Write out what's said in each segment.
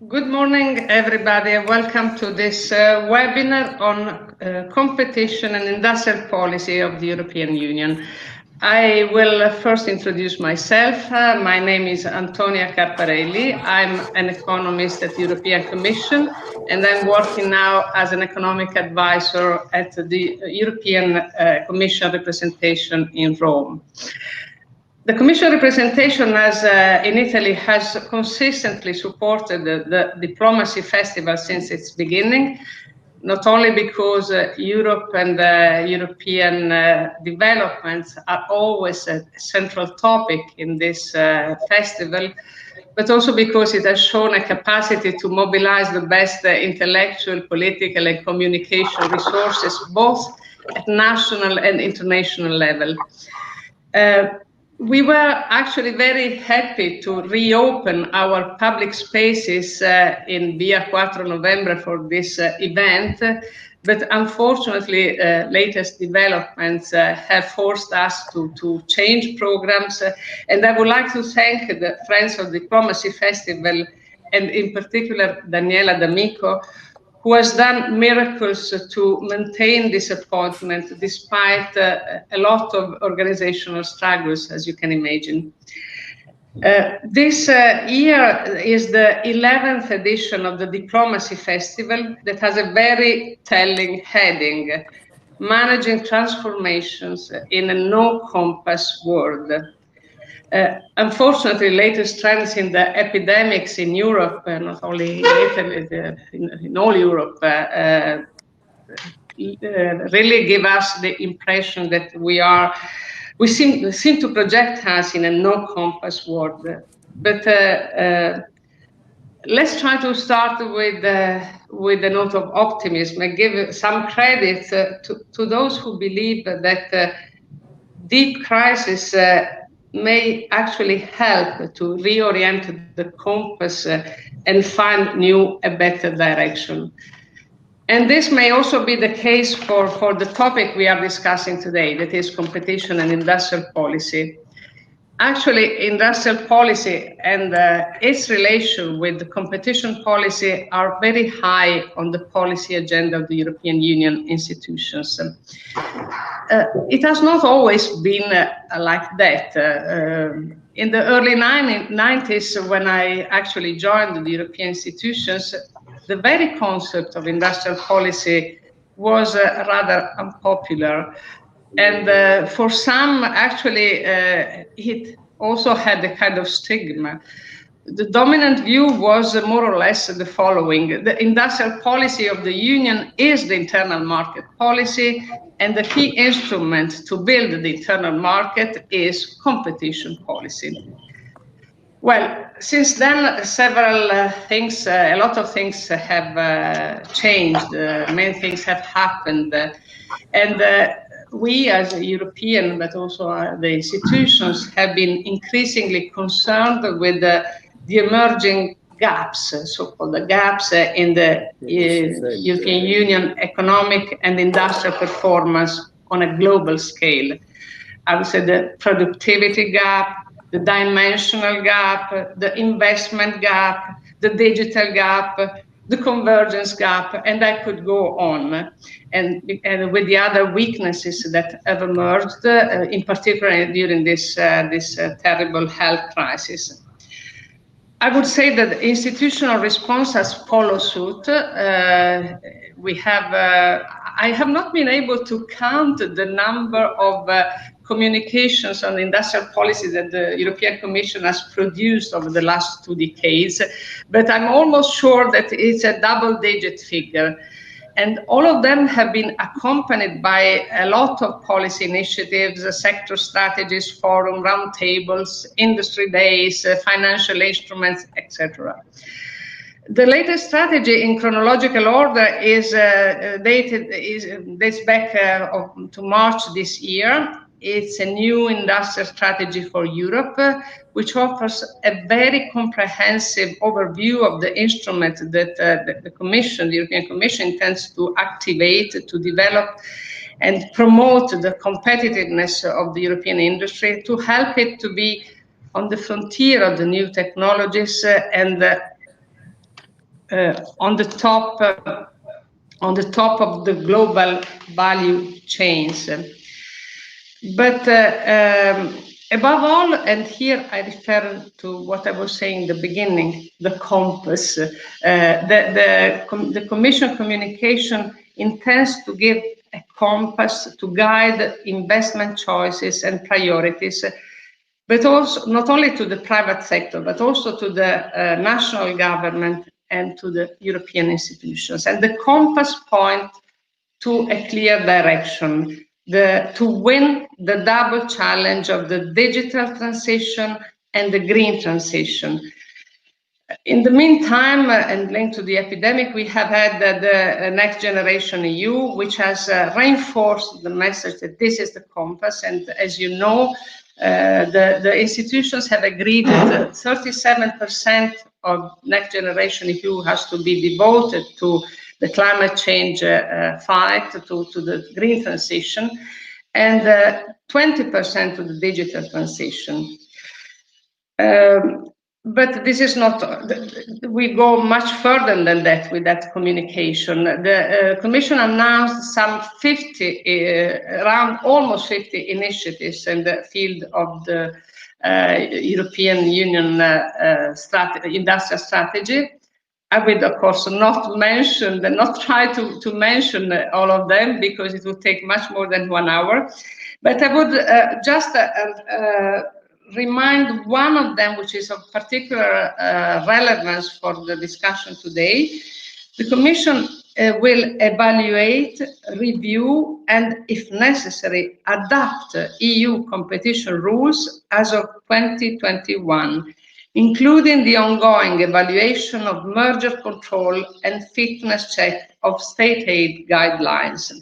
Good morning, everybody. Welcome to this webinar on competition and industrial policy of the European Union. I will first introduce myself. My name is Antonia Carparelli. I'm an economist at the European Commission, and I'm working now as an economic advisor at the European Commission representation in Rome. The Commission representation in Italy has consistently supported the Diplomacy Festival since its beginning, not only because Europe and European developments are always a central topic in this festival, but also because it has shown a capacity to mobilize the best intellectual, political, and communication resources, both at national and international level. We were actually very happy to reopen our public spaces in Via 4 Novembre for this event, but unfortunately, latest developments have forced us to change programs. And I would like to thank the Friends of Diplomacy Festival, and in particular, Daniela D'Amico, who has done miracles to maintain this appointment despite a lot of organizational struggles, as you can imagine. This year is the 11th edition of the Diplomacy Festival that has a very telling heading, Managing Transformations in a No-Compass World. Unfortunately, latest trends in the epidemics in Europe, not only in Italy, in all Europe, really give us the impression that we seem to project us in a no-compass world. But let's try to start with a note of optimism and give some credit to those who believe that deep crisis may actually help to reorient the compass and find new and better direction. And this may also be the case for the topic we are discussing today, that is competition and industrial policy. Actually, industrial policy and its relation with the competition policy are very high on the policy agenda of the European Union institutions. It has not always been like that. In the early 90s, when I actually joined the European institutions, the very concept of industrial policy was rather unpopular. And for some, actually, it also had a kind of stigma. The dominant view was more or less the following. The industrial policy of the Union is the internal market policy, and the key instrument to build the internal market is competition policy. Well, since then, several things, a lot of things have changed. Many things have happened. And we as a European, but also the institutions, have been increasingly concerned with the emerging gaps, so-called gaps in the European Union economic and industrial performance on a global scale. I would say the productivity gap, the dimensional gap, the investment gap, the digital gap, the convergence gap, and I could go on. And with the other weaknesses that have emerged, in particular during this terrible health crisis. I would say that the institutional response has followed suit. I have not been able to count the number of communications on industrial policy that the European Commission has produced over the last 2 decades, but I'm almost sure that it's a double-digit figure. And all of them have been accompanied by a lot of policy initiatives, sector strategies, forum, roundtables, industry days, financial instruments, etc. The latest strategy in chronological order is dates back to March this year. It's a new industrial strategy for Europe, which offers a very comprehensive overview of the instrument that the Commission, the European Commission, intends to activate, to develop, and promote the competitiveness of the European industry, to help it to be on the frontier of the new technologies and on the top of the global value chains. But above all, and here I refer to what I was saying in the beginning, the compass. The Commission communication intends to give a compass to guide investment choices and priorities, but also not only to the private sector, but also to the national government and to the European institutions. And the compass point to a clear direction, to win the double challenge of the digital transition and the green transition. In the meantime, and linked to the epidemic, we have had the Next Generation EU, which has reinforced the message that this is the compass. And as you know, the institutions have agreed that 37% of Next Generation EU has to be devoted to the climate change fight, to the green transition, and 20% to the digital transition. But this is not, we go much further than that with that communication. The Commission announced some 50, around almost 50 initiatives in the field of the European Union industrial strategy. I will, of course, not try to mention all of them because it would take much more than 1 hour. But I would just remind one of them, which is of particular relevance for the discussion today. The Commission will evaluate, review, and, if necessary, adapt EU competition rules as of 2021, including the ongoing evaluation of merger control and fitness check of state aid guidelines.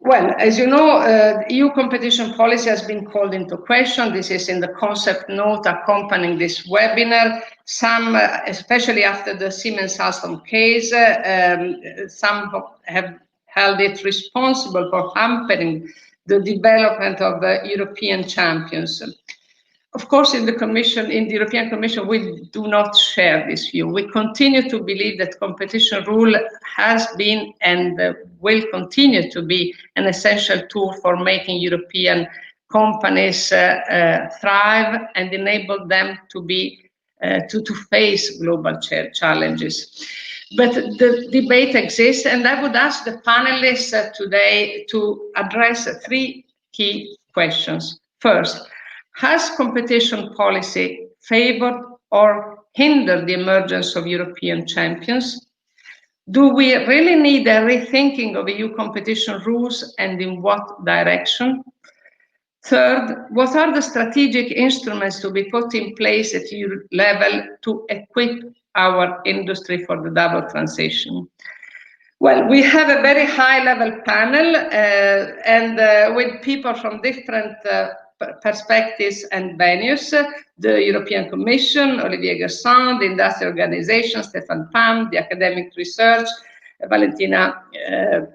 Well, as you know, EU competition policy has been called into question. This is in the concept note accompanying this webinar. Some, especially after the Siemens-Alstom case, some have held it responsible for hampering the development of European champions. Of course, in the European Commission, we do not share this view. We continue to believe that competition rule has been and will continue to be an essential tool for making European companies thrive and enable them to face global challenges. But the debate exists, and I would ask the panelists today to address 3 key questions. First, has competition policy favored or hindered the emergence of European champions? Do we really need a rethinking of EU competition rules, and in what direction? Third, what are the strategic instruments to be put in place at EU level to equip our industry for the double transition? Well, we have a very high-level panel and with people from different perspectives and venues, the European Commission, Olivier Guersent, the industrial organization, Stefan Pan, the academic research, Valentina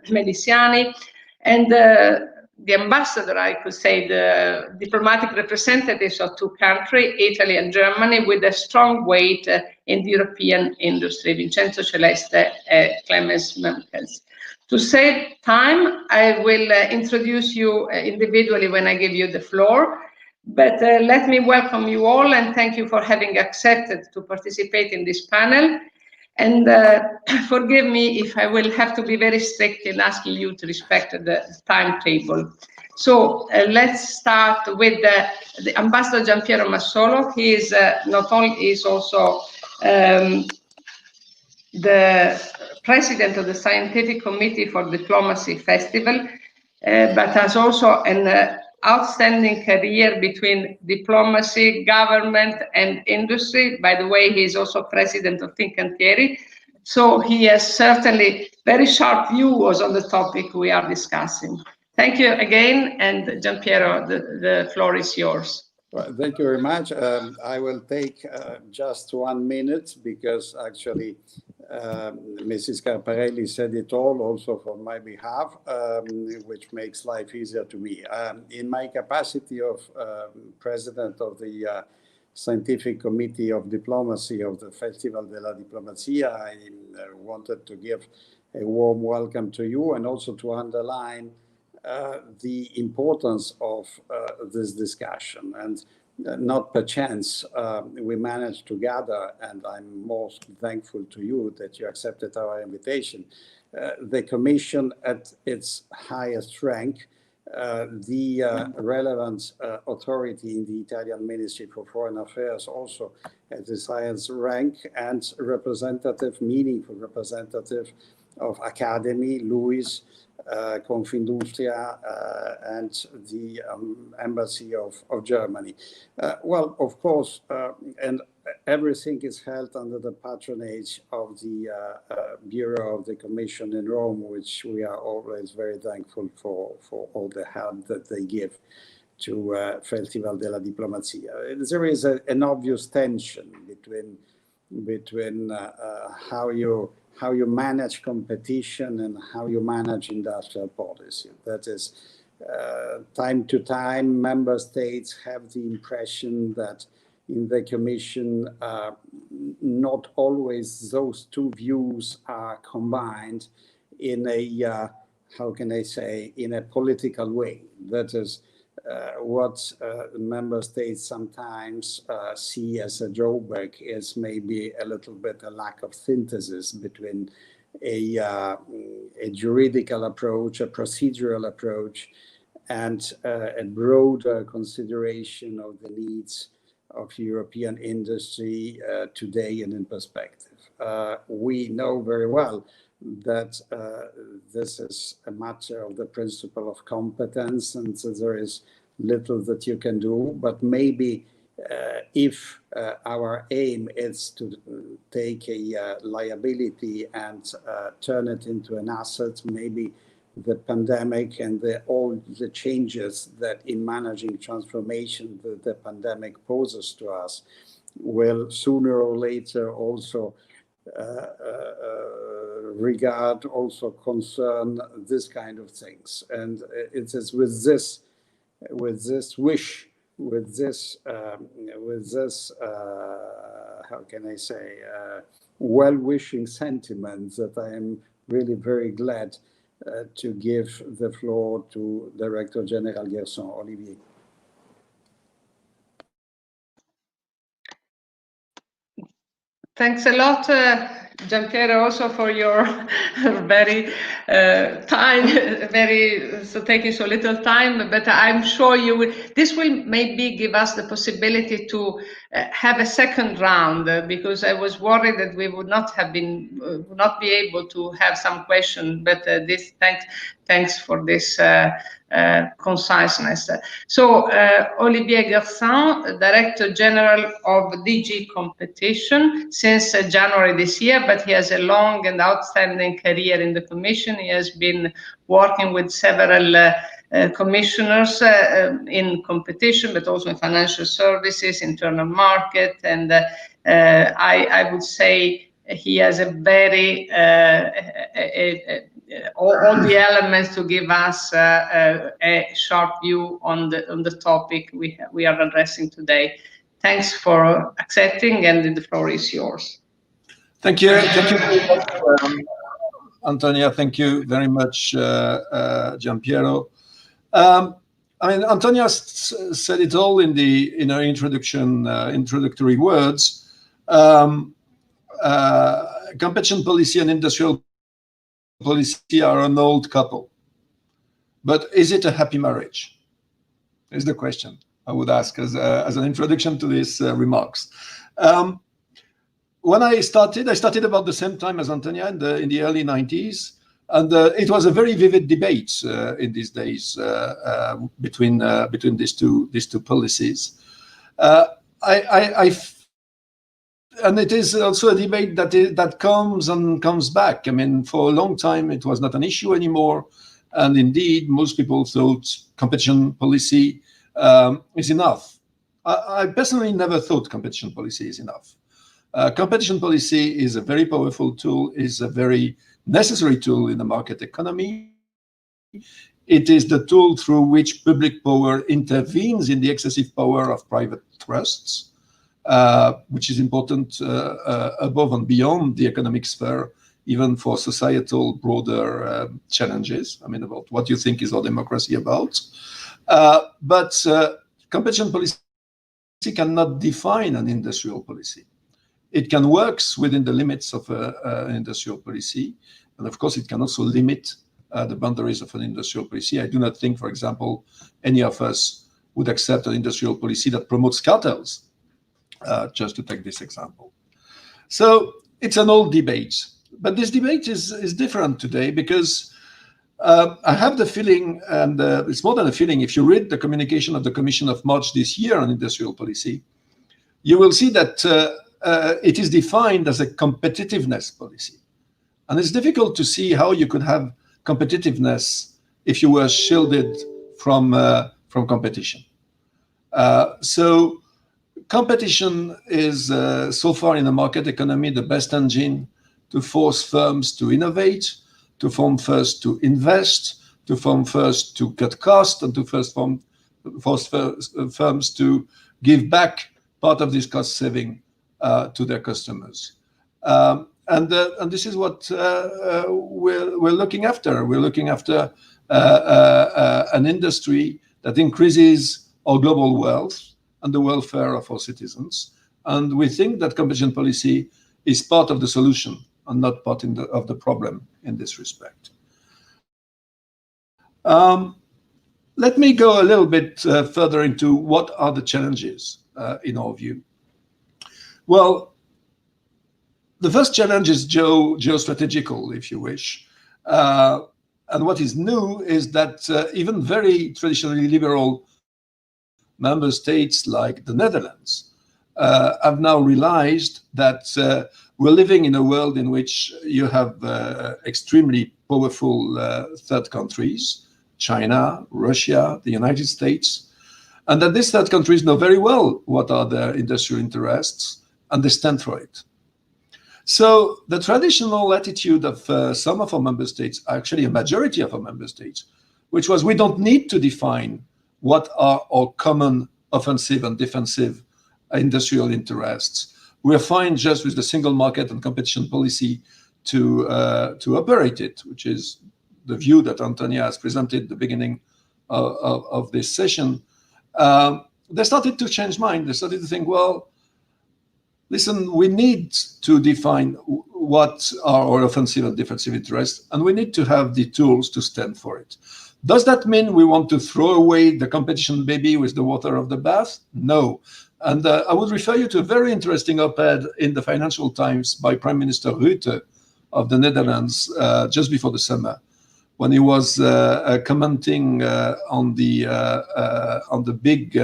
Meliciani, and the ambassador, I could say, the diplomatic representatives of 2 countries, Italy and Germany, with a strong weight in the European industry, Vincenzo Celeste and Klemens Momkes. To save time, I will introduce you individually when I give you the floor, but let me welcome you all and thank you for having accepted to participate in this panel. And forgive me if I will have to be very strict in asking you to respect the timetable. So let's start with the Ambassador Giampiero Massolo. He is also the president of the Scientific Committee for Diplomacy Festival, but has also an outstanding career between diplomacy, government, and industry. By the way, he is also president of Fincantieri. So he has certainly very sharp views on the topic we are discussing. Thank you again, and Giampiero, the floor is yours. Well, thank you very much. I will take just 1 minute because actually Mrs. Carparelli said it all also for my behalf, which makes life easier to me. In my capacity of president of the Scientific Committee of Diplomacy of the Festival della Diplomazia, I wanted to give a warm welcome to you and also to underline the importance of this discussion. And not perchance we managed to gather, and I'm most thankful to you that you accepted our invitation, the Commission at its highest rank, the relevant authority in the Italian Ministry for Foreign Affairs also at its highest rank, and meaningful representative of Academy, Louis, Confindustria, and the Embassy of Germany. Well, of course, and everything is held under the patronage of the Bureau of the Commission in Rome, which we are always very thankful for all the help that they give to Festival della Diplomazia. There is an obvious tension between how you manage competition and how you manage industrial policy. That is, time to time, member states have the impression that in the Commission, not always those two views are combined in a, how can I say, in a political way. That is what member states sometimes see as a drawback is maybe a little bit a lack of synthesis between a juridical approach, a procedural approach, and a broader consideration of the needs of European industry today and in perspective. We know very well that this is a matter of the principle of competence, and so there is little that you can do, but maybe if our aim is to take a liability and turn it into an asset, maybe the pandemic and all the changes that in managing transformation that the pandemic poses to us will sooner or later also regard, also concern this kind of things. And it is with this wish, with this how can I say, well-wishing sentiment that I am really very glad to give the floor to Director General Guersent. Olivier. Thanks a lot, Giampiero, also for your very taking so little time. But I'm sure this will maybe give us the possibility to have a second round, because I was worried that we would not be able to have some questions. But thanks for this conciseness. So Olivier Guersent, Director General of DG Competition since January this year, but he has a long and outstanding career in the Commission. He has been working with several commissioners in competition, but also in financial services, internal market, and I would say he has a very all the elements to give us a sharp view on the topic we are addressing today. Thanks for accepting, and the floor is yours. Thank you very much, Antonia. Thank you very much, Giampiero. I mean, Antonia said it all in her introductory words. Competition policy and industrial policy are an old couple, but is it a happy marriage? Is the question I would ask as an introduction to these remarks. When I started about the same time as Antonia in the early 90s, and it was a very vivid debate in these days between these two policies. And it is also a debate that comes and comes back. I mean, for a long time, it was not an issue anymore. And indeed, most people thought competition policy is enough. I personally never thought competition policy is enough. Competition policy is a very powerful tool, is a very necessary tool in the market economy. It is the tool through which public power intervenes in the excessive power of private trusts. which is important above and beyond the economic sphere, even for societal broader challenges. I mean, about what you think is our democracy about. But competition policy cannot define an industrial policy. It can work within the limits of an industrial policy. And of course, it can also limit the boundaries of an industrial policy. I do not think, for example, any of us would accept an industrial policy that promotes cartels, just to take this example. So it's an old debate. But this debate is different today because I have the feeling, and it's more than a feeling, if you read the communication of the Commission of March this year on industrial policy, you will see that it is defined as a competitiveness policy. And it's difficult to see how you could have competitiveness if you were shielded from competition. So competition is, so far in the market economy, the best engine to force firms to innovate, to form first to invest, to form first to cut costs, and to force firms to give back part of this cost saving to their customers. And this is what we're looking after. We're looking after an industry that increases our global wealth and the welfare of our citizens. And we think that competition policy is part of the solution and not part of the problem in this respect. Let me go a little bit further into what are the challenges in our view. Well, the first challenge is geostrategical, if you wish. And what is new is that even very traditionally liberal member states like the Netherlands have now realized that we're living in a world in which you have extremely powerful third countries, China, Russia, the United States, and that these third countries know very well what are their industrial interests, and they stand for it. So the traditional attitude of some of our member states, actually a majority of our member states, which was we don't need to define what are our common offensive and defensive industrial interests. We're fine just with the single market and competition policy to operate it, which is the view that Antonia has presented at the beginning of this session. They started to change mind. They started to think, well, listen, we need to define what are our offensive and defensive interests, and we need to have the tools to stand for it. Does that mean we want to throw away the competition baby with the water of the bath? No. And I would refer you to a very interesting op-ed in the Financial Times by Prime Minister Rutte of the Netherlands just before the summer, when he was commenting on the big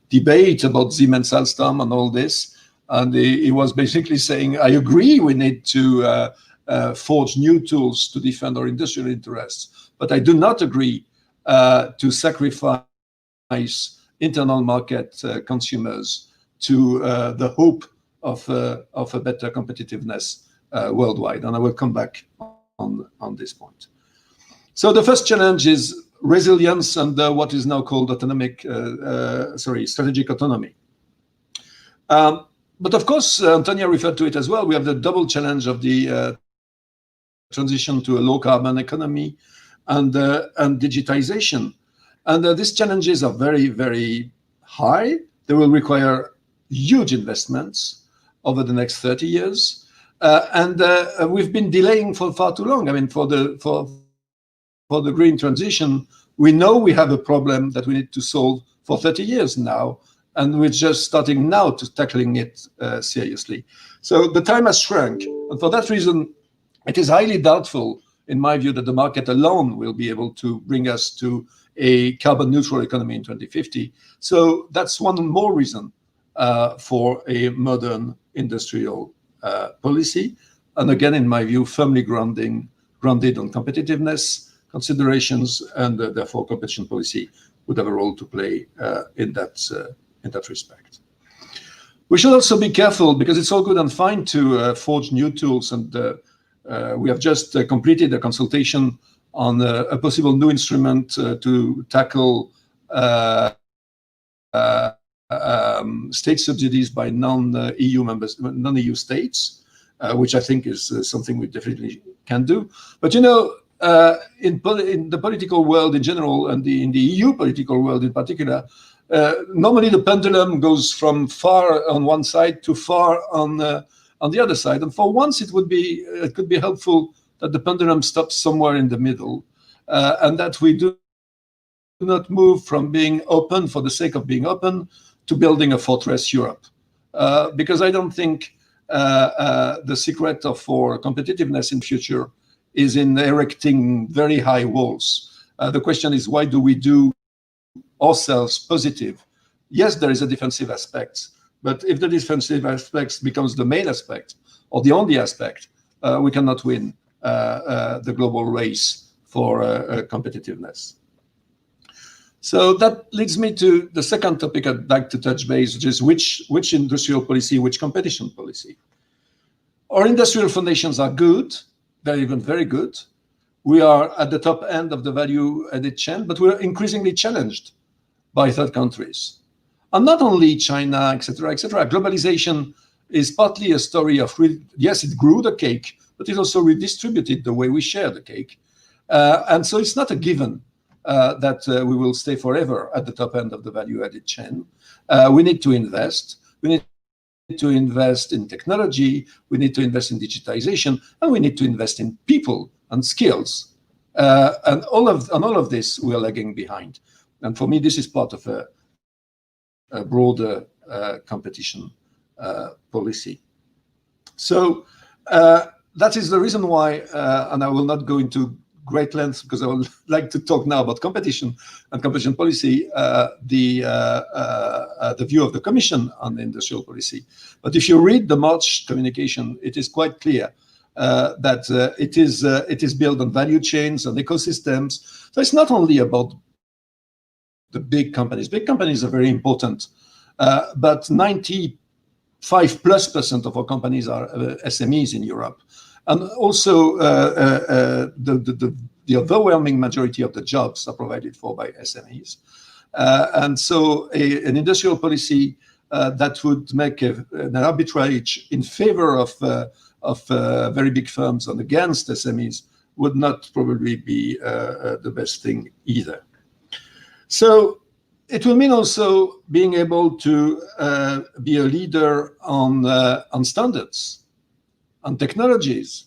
debate about Siemens Alstom and all this. And he was basically saying, I agree we need to forge new tools to defend our industrial interests, but I do not agree to sacrifice internal market consumers to the hope of a better competitiveness worldwide. And I will come back on this point. So the first challenge is resilience and what is now called strategic autonomy. But of course, Antonia referred to it as well. We have the double challenge of the transition to a low carbon economy and digitization. And these challenges are very, very high. They will require huge investments over the next 30 years. And we've been delaying for far too long. I mean, for the green transition, we know we have a problem that we need to solve for 30 years now. And we're just starting now to tackling it seriously. So the time has shrunk. And for that reason, it is highly doubtful, in my view, that the market alone will be able to bring us to a carbon neutral economy in 2050. So that's one more reason for a modern industrial policy. And again, in my view, firmly grounded on competitiveness considerations, and therefore competition policy would have a role to play in that respect. We should also be careful, because it's all good and fine to forge new tools, and we have just completed a consultation on a possible new instrument to tackle state subsidies by non-EU states, which I think is something we definitely can do. But in the political world in general, and in the EU political world in particular, normally the pendulum goes from far on one side to far on the other side. And for once, it could be helpful that the pendulum stops somewhere in the middle, and that we do not move from being open for the sake of being open to building a fortress Europe. Because I don't think the secret for competitiveness in future is in erecting very high walls. The question is, why do we do ourselves positive? Yes, there is a defensive aspect, but if the defensive aspect becomes the main aspect or the only aspect, we cannot win the global race for competitiveness. So that leads me to the second topic I'd like to touch base, which is which industrial policy, which competition policy. Our industrial foundations are good, they're even very good. We are at the top end of the value-added chain, but we're increasingly challenged by third countries. And not only China, etc., etc. Globalization is partly a story of, yes, it grew the cake, but it also redistributed the way we share the cake. And so it's not a given that we will stay forever at the top end of the value-added chain. We need to invest. We need to invest in technology. We need to invest in digitization, and we need to invest in people and skills. And all of this, we are lagging behind. And for me, this is part of a broader competition policy. So that is the reason why, and I will not go into great lengths because I would like to talk now about competition and competition policy, the view of the Commission on the industrial policy. But if you read the March communication, it is quite clear that it is built on value chains and ecosystems. So it's not only about the big companies. Big companies are very important, but 95%+ of our companies are SMEs in Europe. And also, the overwhelming majority of the jobs are provided for by SMEs. And so an industrial policy that would make an arbitrage in favor of very big firms and against SMEs would not probably be the best thing either. So it will mean also being able to be a leader on standards, on technologies.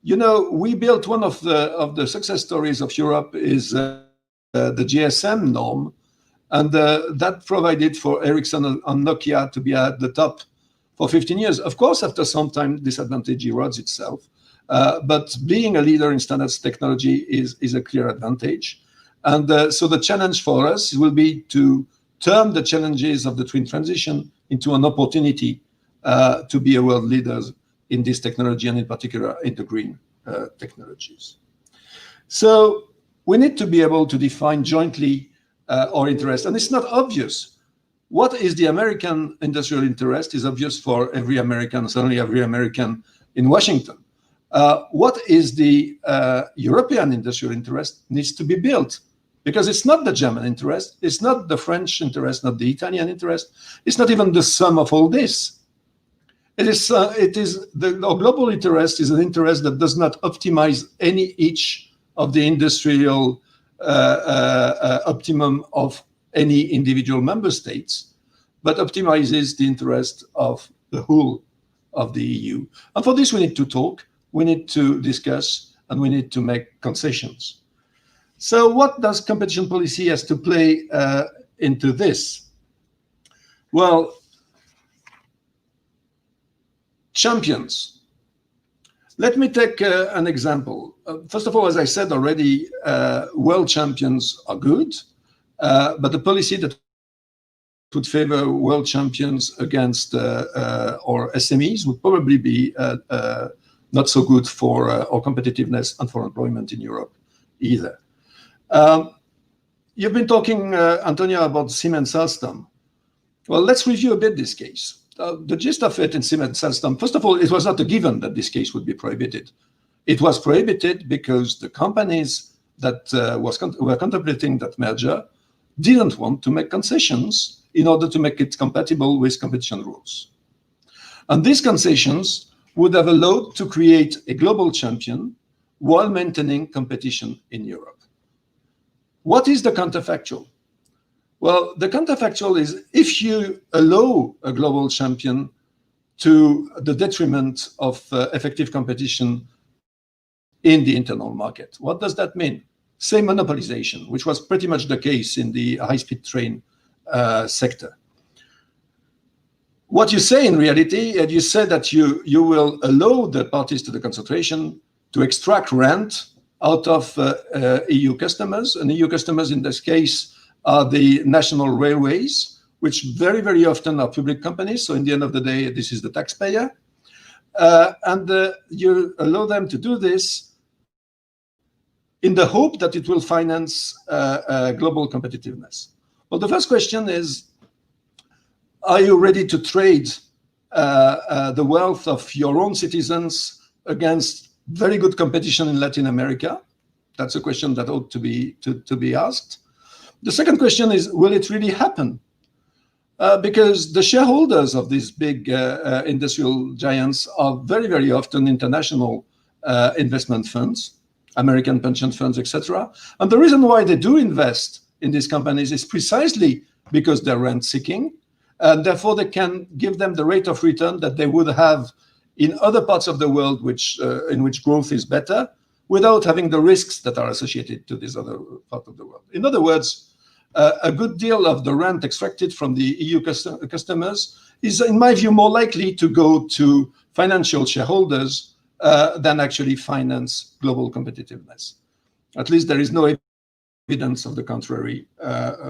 We built one of the success stories of Europe is the GSM norm, and that provided for Ericsson and Nokia to be at the top for 15 years. Of course, after some time, this advantage erodes itself, but being a leader in standards technology is a clear advantage. And so the challenge for us will be to turn the challenges of the twin transition into an opportunity to be a world leader in this technology, and in particular in the green technologies. So we need to be able to define jointly our interest. And it's not obvious. What is the American industrial interest is obvious for every American, certainly every American in Washington. What is the European industrial interest needs to be built, because it's not the German interest, it's not the French interest, not the Italian interest, it's not even the sum of all this. Our global interest is an interest that does not optimize each of the industrial optimum of any individual member states, but optimizes the interest of the whole of the EU. And for this, we need to talk, we need to discuss, and we need to make concessions. So what does competition policy has to play into this? Well, champions. Let me take an example. First of all, as I said already, world champions are good, but the policy that would favor world champions against or SMEs would probably be not so good for our competitiveness and for employment in Europe either. You've been talking, Antonia, about Siemens Alstom. Well, let's review a bit this case. The gist of it in Siemens Alstom, first of all, it was not a given that this case would be prohibited. It was prohibited because the companies that were contemplating that merger didn't want to make concessions in order to make it compatible with competition rules. And these concessions would have allowed to create a global champion while maintaining competition in Europe. What is the counterfactual? Well, the counterfactual is if you allow a global champion to the detriment of effective competition in the internal market. What does that mean? Say monopolization, which was pretty much the case in the high-speed train sector. What you say in reality, and you say that you will allow the parties to the concentration to extract rent out of EU customers, and EU customers in this case are the national railways, which very, very often are public companies. So in the end of the day, this is the taxpayer. And you allow them to do this in the hope that it will finance global competitiveness. Well, the first question is, are you ready to trade the wealth of your own citizens against very good competition in Latin America? That's a question that ought to be asked. The second question is, will it really happen? Because the shareholders of these big industrial giants are very, very often international investment funds, American pension funds, etc. And the reason why they do invest in these companies is precisely because they're rent-seeking, and therefore they can give them the rate of return that they would have in other parts of the world in which growth is better, without having the risks that are associated to this other part of the world. In other words, a good deal of the rent extracted from the EU customers is, in my view, more likely to go to financial shareholders than actually finance global competitiveness. At least there is no evidence of the contrary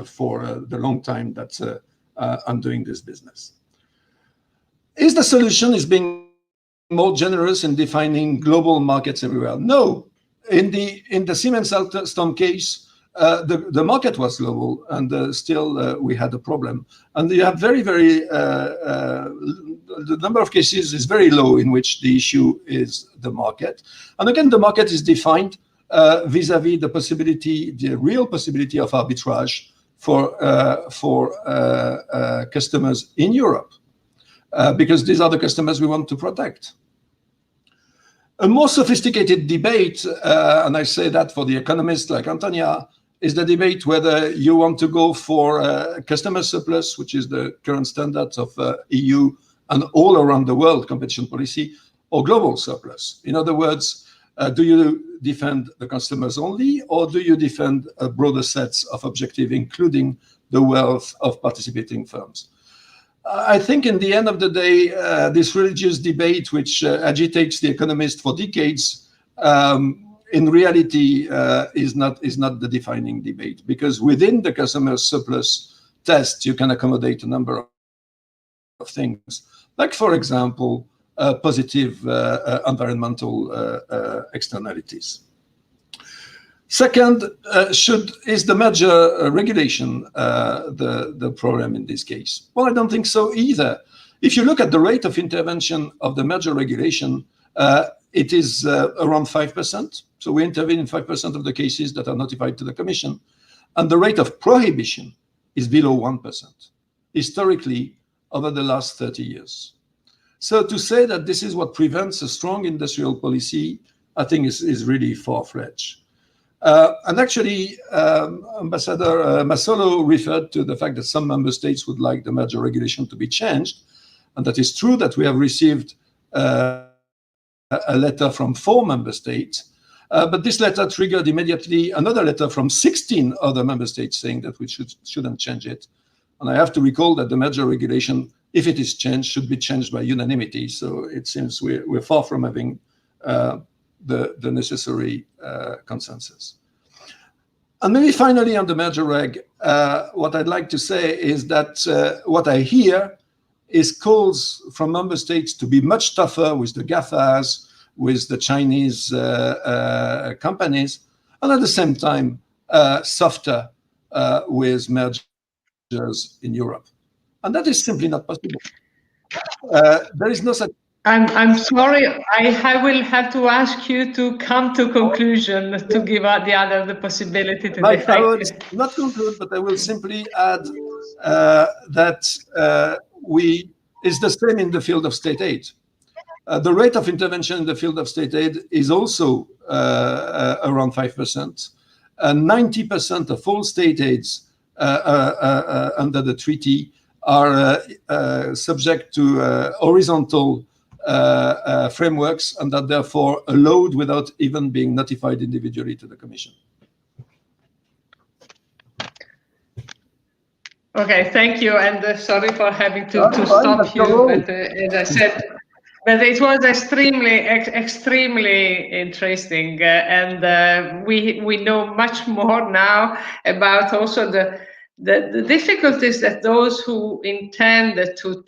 for the long time that I'm doing this business. Is the solution is being more generous in defining global markets everywhere? No. In the Siemens Alstom case, the market was global, and still we had a problem. And you have very, very, the number of cases is very low in which the issue is the market. And again, the market is defined vis-a-vis the possibility, the real possibility of arbitrage for customers in Europe, because these are the customers we want to protect. A more sophisticated debate, and I say that for the economists like Antonia, is the debate whether you want to go for customer surplus, which is the current standard of EU and all around the world competition policy, or global surplus. In other words, do you defend the customers only, or do you defend a broader sets of objectives, including the wealth of participating firms? I think in the end of the day, this religious debate, which agitates the economist for decades, in reality is not the defining debate, because within the customer surplus test, you can accommodate a number of things, like, for example, positive environmental externalities. Second, is the merger regulation the problem in this case? Well, I don't think so either. If you look at the rate of intervention of the merger regulation, it is around 5%. So we intervene in 5% of the cases that are notified to the Commission. And the rate of prohibition is below 1%, historically, over the last 30 years. So to say that this is what prevents a strong industrial policy, I think is really far-fetched. And actually, Ambassador Massolo referred to the fact that some member states would like the merger regulation to be changed. And that is true that we have received a letter from 4 member states. But this letter triggered immediately another letter from 16 other member states saying that we shouldn't change it. And I have to recall that the merger regulation, if it is changed, should be changed by unanimity. So it seems we're far from having the necessary consensus. And maybe finally on the merger reg, what I'd like to say is that what I hear is calls from member states to be much tougher with the GAFAs, with the Chinese companies, and at the same time softer with mergers in Europe. And that is simply not possible. There is no such I'm sorry. I will have to ask you to come to conclusion to give the other the possibility to I defend. will not conclude, but I will simply add that it's the same in the field of state aid. The rate of intervention in the field of state aid is also around 5%. 90% of all state aids under the treaty are subject to horizontal frameworks, and are therefore allowed without even being notified individually to the Commission. Okay, thank you, and sorry for having to stop you, but as I said, but it was extremely interesting, and we know much more now about also the difficulties that those who intend to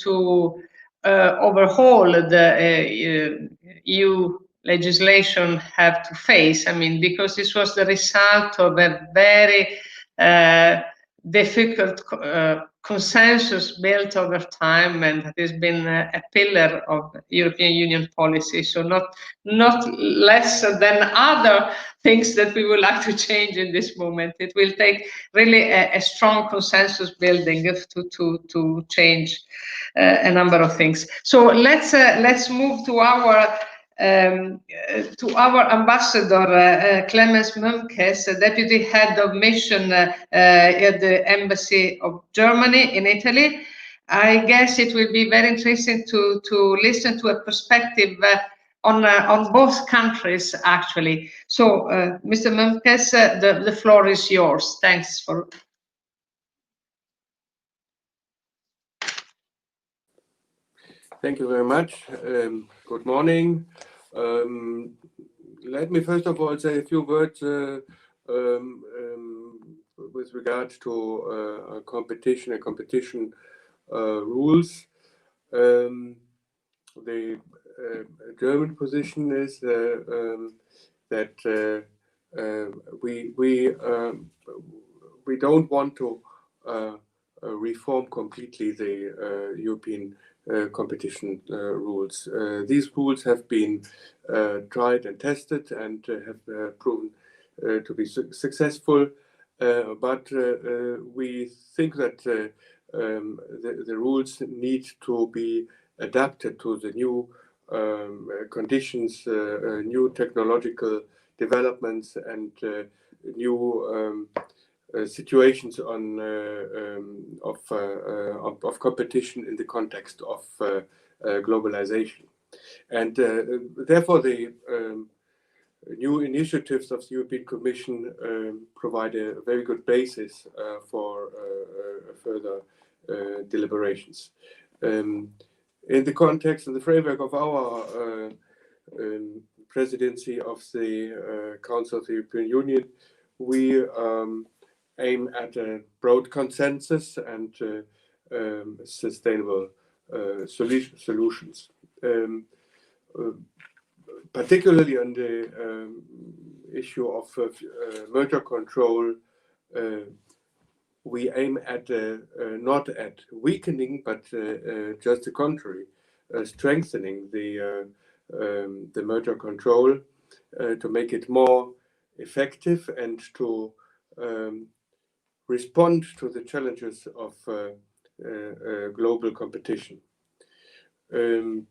overhaul the EU legislation have to face. I mean, because this was the result of a very difficult consensus built over time, and it has been a pillar of European Union policy. So not less than other things that we would like to change in this moment. It will take really a strong consensus building to change a number of things. So let's move to our ambassador, Klemens Momkes, Deputy Head of Mission at the Embassy of Germany in Italy. I guess it will be very interesting to listen to a perspective on both countries, actually. So, Mr. Momkes, the floor is yours. Thanks for. Thank you very much. Good morning. Let me first of all say a few words with regard to competition rules. The German position is that we don't want to reform completely the European competition rules. These rules have been tried and tested and have proven to be successful, but we think that the rules need to be adapted to the new conditions, new technological developments, and new situations of competition in the context of globalization. And therefore the new initiatives of the European Commission provide a very good basis for further deliberations. In the context and the framework of our presidency of the Council of the European Union, we aim at a broad consensus and sustainable solutions. Particularly on the issue of merger control, we aim at not at weakening, but just the contrary, strengthening the merger control to make it more effective and to respond to the challenges of global competition. In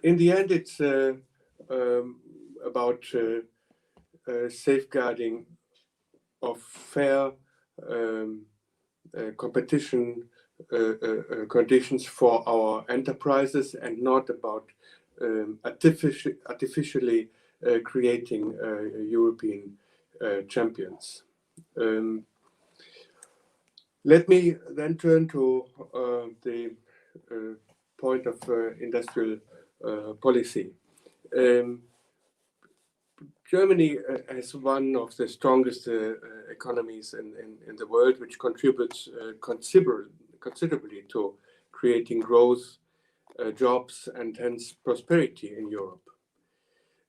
the end, it's about safeguarding of fair competition conditions for our enterprises, and not about artificially creating European champions. Let me then turn to the point of industrial policy. Germany has one of the strongest economies in the world, which contributes considerably to creating growth, jobs, and hence prosperity in Europe.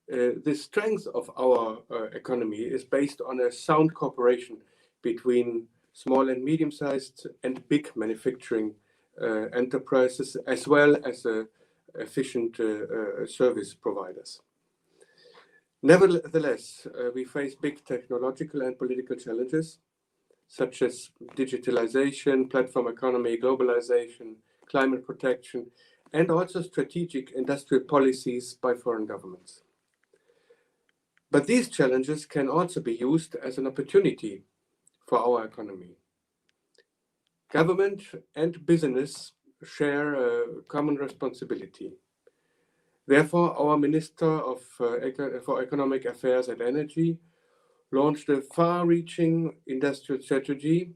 The strength of our economy is based on a sound cooperation between small and medium-sized and big manufacturing enterprises as well as efficient service providers. Nevertheless, we face big technological and political challenges, such as digitalization, platform economy, globalization, climate protection, and also strategic industrial policies by foreign governments. But these challenges can also be used as an opportunity for our economy. Government and business share a common responsibility. Therefore, our Minister for Economic Affairs and Energy launched a far-reaching industrial strategy,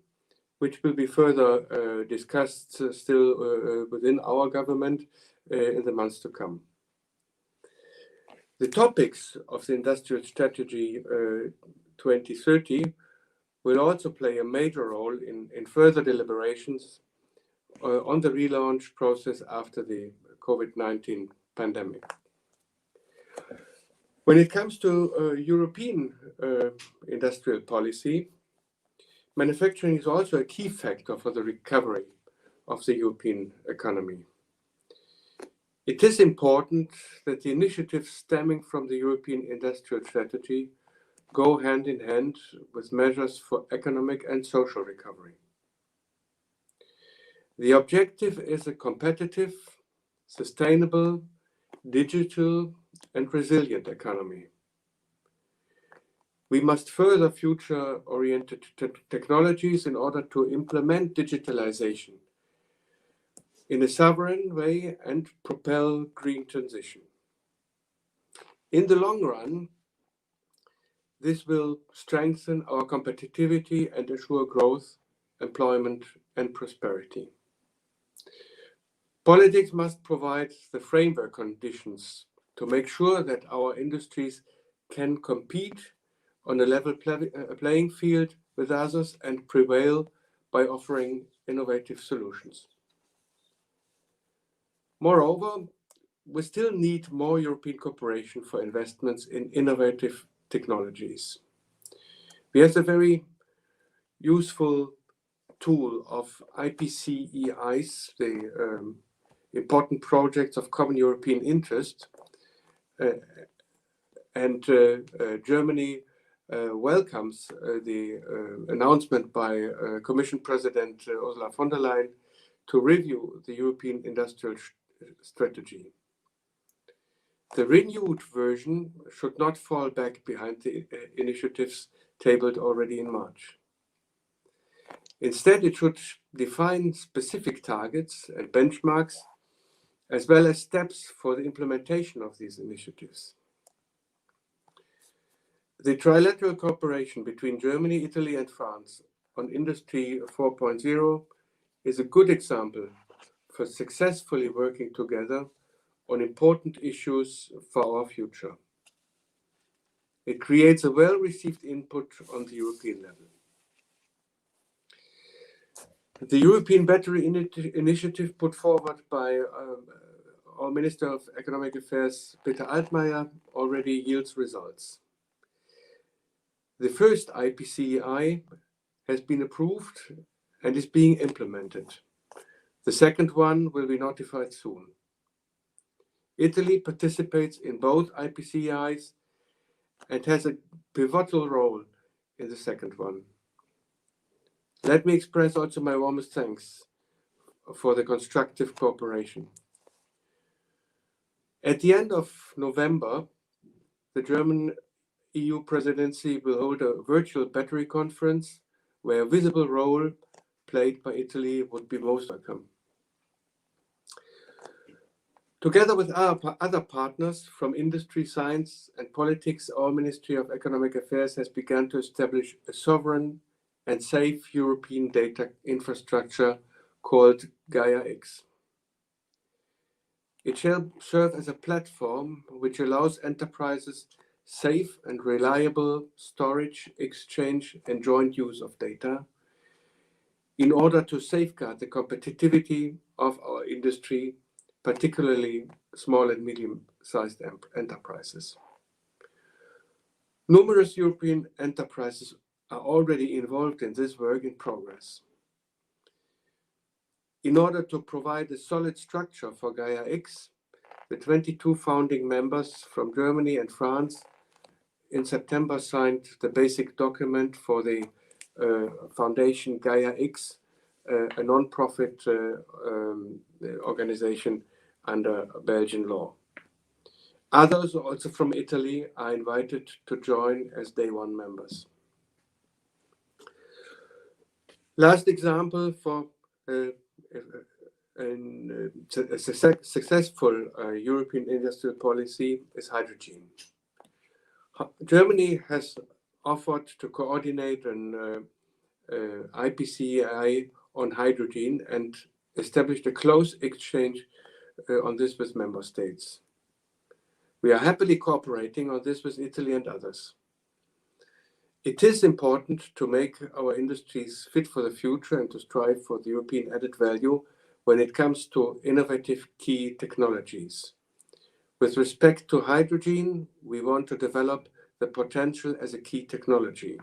which will be further discussed still within our government in the months to come. The topics of the industrial strategy 2030 will also play a major role in further deliberations on the relaunch process after the COVID-19 pandemic. When it comes to European industrial policy, manufacturing is also a key factor for the recovery of the European economy. It is important that the initiatives stemming from the European industrial strategy go hand in hand with measures for economic and social recovery. The objective is a competitive, sustainable, digital, and resilient economy. We must further future-oriented technologies in order to implement digitalization in a sovereign way and propel green transition. In the long run, this will strengthen our competitivity and ensure growth, employment, and prosperity. Politics must provide the framework conditions to make sure that our industries can compete on a level playing field with others and prevail by offering innovative solutions. Moreover, we still need more European cooperation for investments in innovative technologies. We have a very useful tool of IPCEIs, the important projects of common European interest, and Germany welcomes the announcement by Commission President Ursula von der Leyen to review the European industrial strategy. The renewed version should not fall back behind the initiatives tabled already in March. Instead, it should define specific targets and benchmarks, as well as steps for the implementation of these initiatives. The trilateral cooperation between Germany, Italy, and France on Industry 4.0 is a good example for successfully working together on important issues for our future. It creates a well-received input on the European level. The European Battery Initiative put forward by our Minister of Economic Affairs, Peter Altmaier, already yields results. The first IPCEI has been approved and is being implemented. The second one will be notified soon. Italy participates in both IPCEIs and has a pivotal role in the second one. Let me express also my warmest thanks for the constructive cooperation. At the end of November, the German EU presidency will hold a virtual battery conference where a visible role played by Italy would be most welcome. Together with our other partners from industry, science, and politics, our Ministry of Economic Affairs has begun to establish a sovereign and safe European data infrastructure called Gaia-X. It shall serve as a platform which allows enterprises safe and reliable storage, exchange, and joint use of data in order to safeguard the competitivity of our industry, particularly small and medium-sized enterprises. Numerous European enterprises are already involved in this work in progress. In order to provide a solid structure for Gaia X, the 22 founding members from Germany and France in September signed the basic document for the Foundation Gaia X, a non-profit organization under Belgian law. Others, also from Italy, are invited to join as day one members. Last example for a successful European industrial policy is hydrogen. Germany has offered to coordinate an IPCEI on hydrogen and established a close exchange on this with member states. We are happily cooperating on this with Italy and others. It is important to make our industries fit for the future and to strive for the European added value when it comes to innovative key technologies. With respect to hydrogen, we want to develop the potential as a key technology,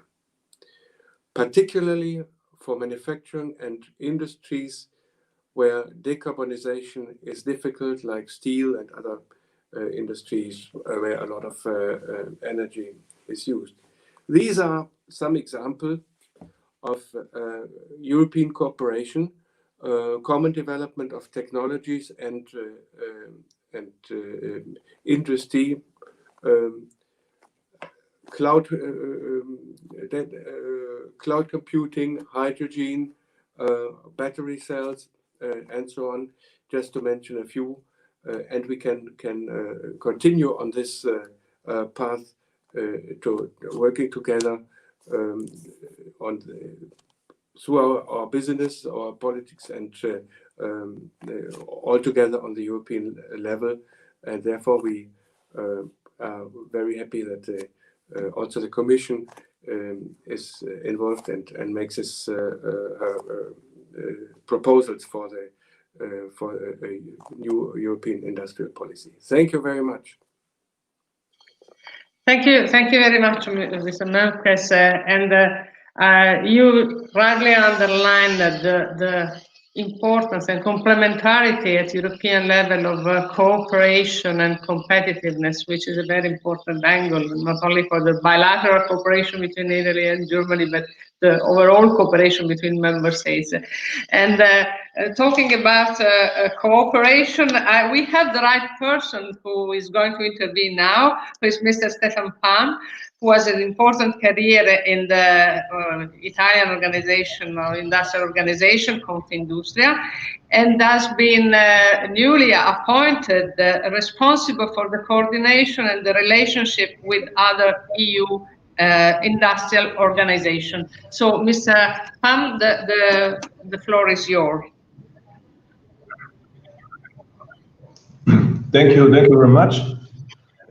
particularly for manufacturing and industries where decarbonization is difficult, like steel and other industries where a lot of energy is used. These are some examples of European cooperation, common development of technologies and industry, cloud computing, hydrogen, battery cells, and so on, just to mention a few. And we can continue on this path to working together through our business, our politics, and all together on the European level. And therefore, we are very happy that also the Commission is involved and makes its proposals for a new European industrial policy. Thank you very much. Thank you very much, Mr. Momkes. You rightly underlined the importance and complementarity at European level of cooperation and competitiveness, which is a very important angle, not only for the bilateral cooperation between Italy and Germany, but the overall cooperation between member states. And talking about cooperation, we have the right person who is going to intervene now, who is Mr. Stefan Pan, who has an important career in the Italian organization or industrial organization, Confindustria, and has been newly appointed responsible for the coordination and the relationship with other EU industrial organization. So, Mr. Pan, the floor is yours. Thank you very much,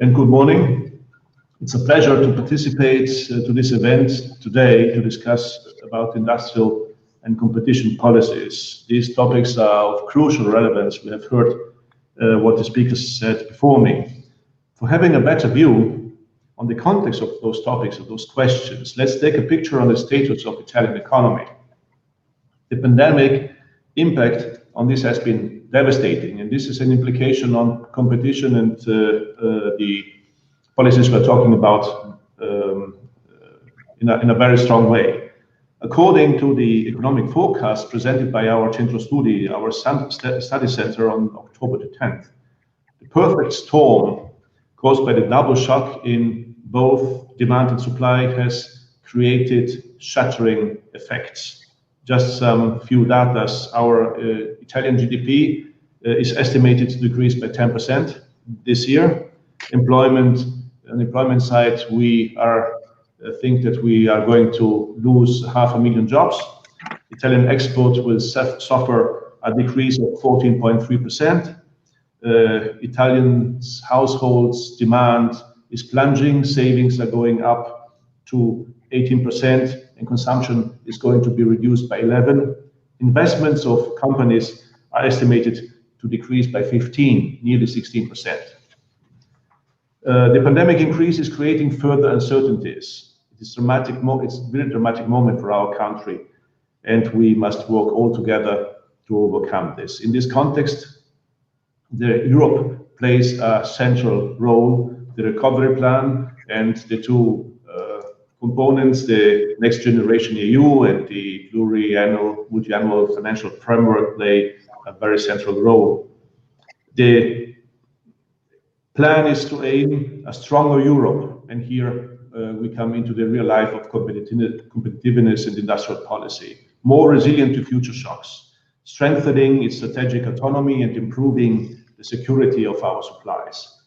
and good morning. It's a pleasure to participate to this event today to discuss about industrial and competition policies. These topics are of crucial relevance. We have heard what the speakers said before me. For having a better view on the context of those topics, of those questions, let's take a picture on the status of the Italian economy. The pandemic impact on this has been devastating, and this is an implication on competition and the policies we're talking about in a very strong way. According to the economic forecast presented by our Centro Studi, our study center on October the 10th, the perfect storm caused by the double shock in both demand and supply has created shattering effects. Just some few data. Our Italian GDP is estimated to decrease by 10% this year. On the employment side, we think that we are going to lose 500,000 jobs. Italian exports will suffer a decrease of 14.3%. Italian households' demand is plunging, savings are going up to 18%, and consumption is going to be reduced by 11%. Investments of companies are estimated to decrease by 15%, nearly 16%. The pandemic increase is creating further uncertainties. It's a really dramatic moment for our country, and we must work all together to overcome this. In this context, Europe plays a central role. The recovery plan and the two components, the Next Generation EU and the multi-annual financial framework, play a very central role. The plan is to aim a stronger Europe, and here we come into the real life of competitiveness and industrial policy, more resilient to future shocks, strengthening its strategic autonomy and improving the security of our supplies.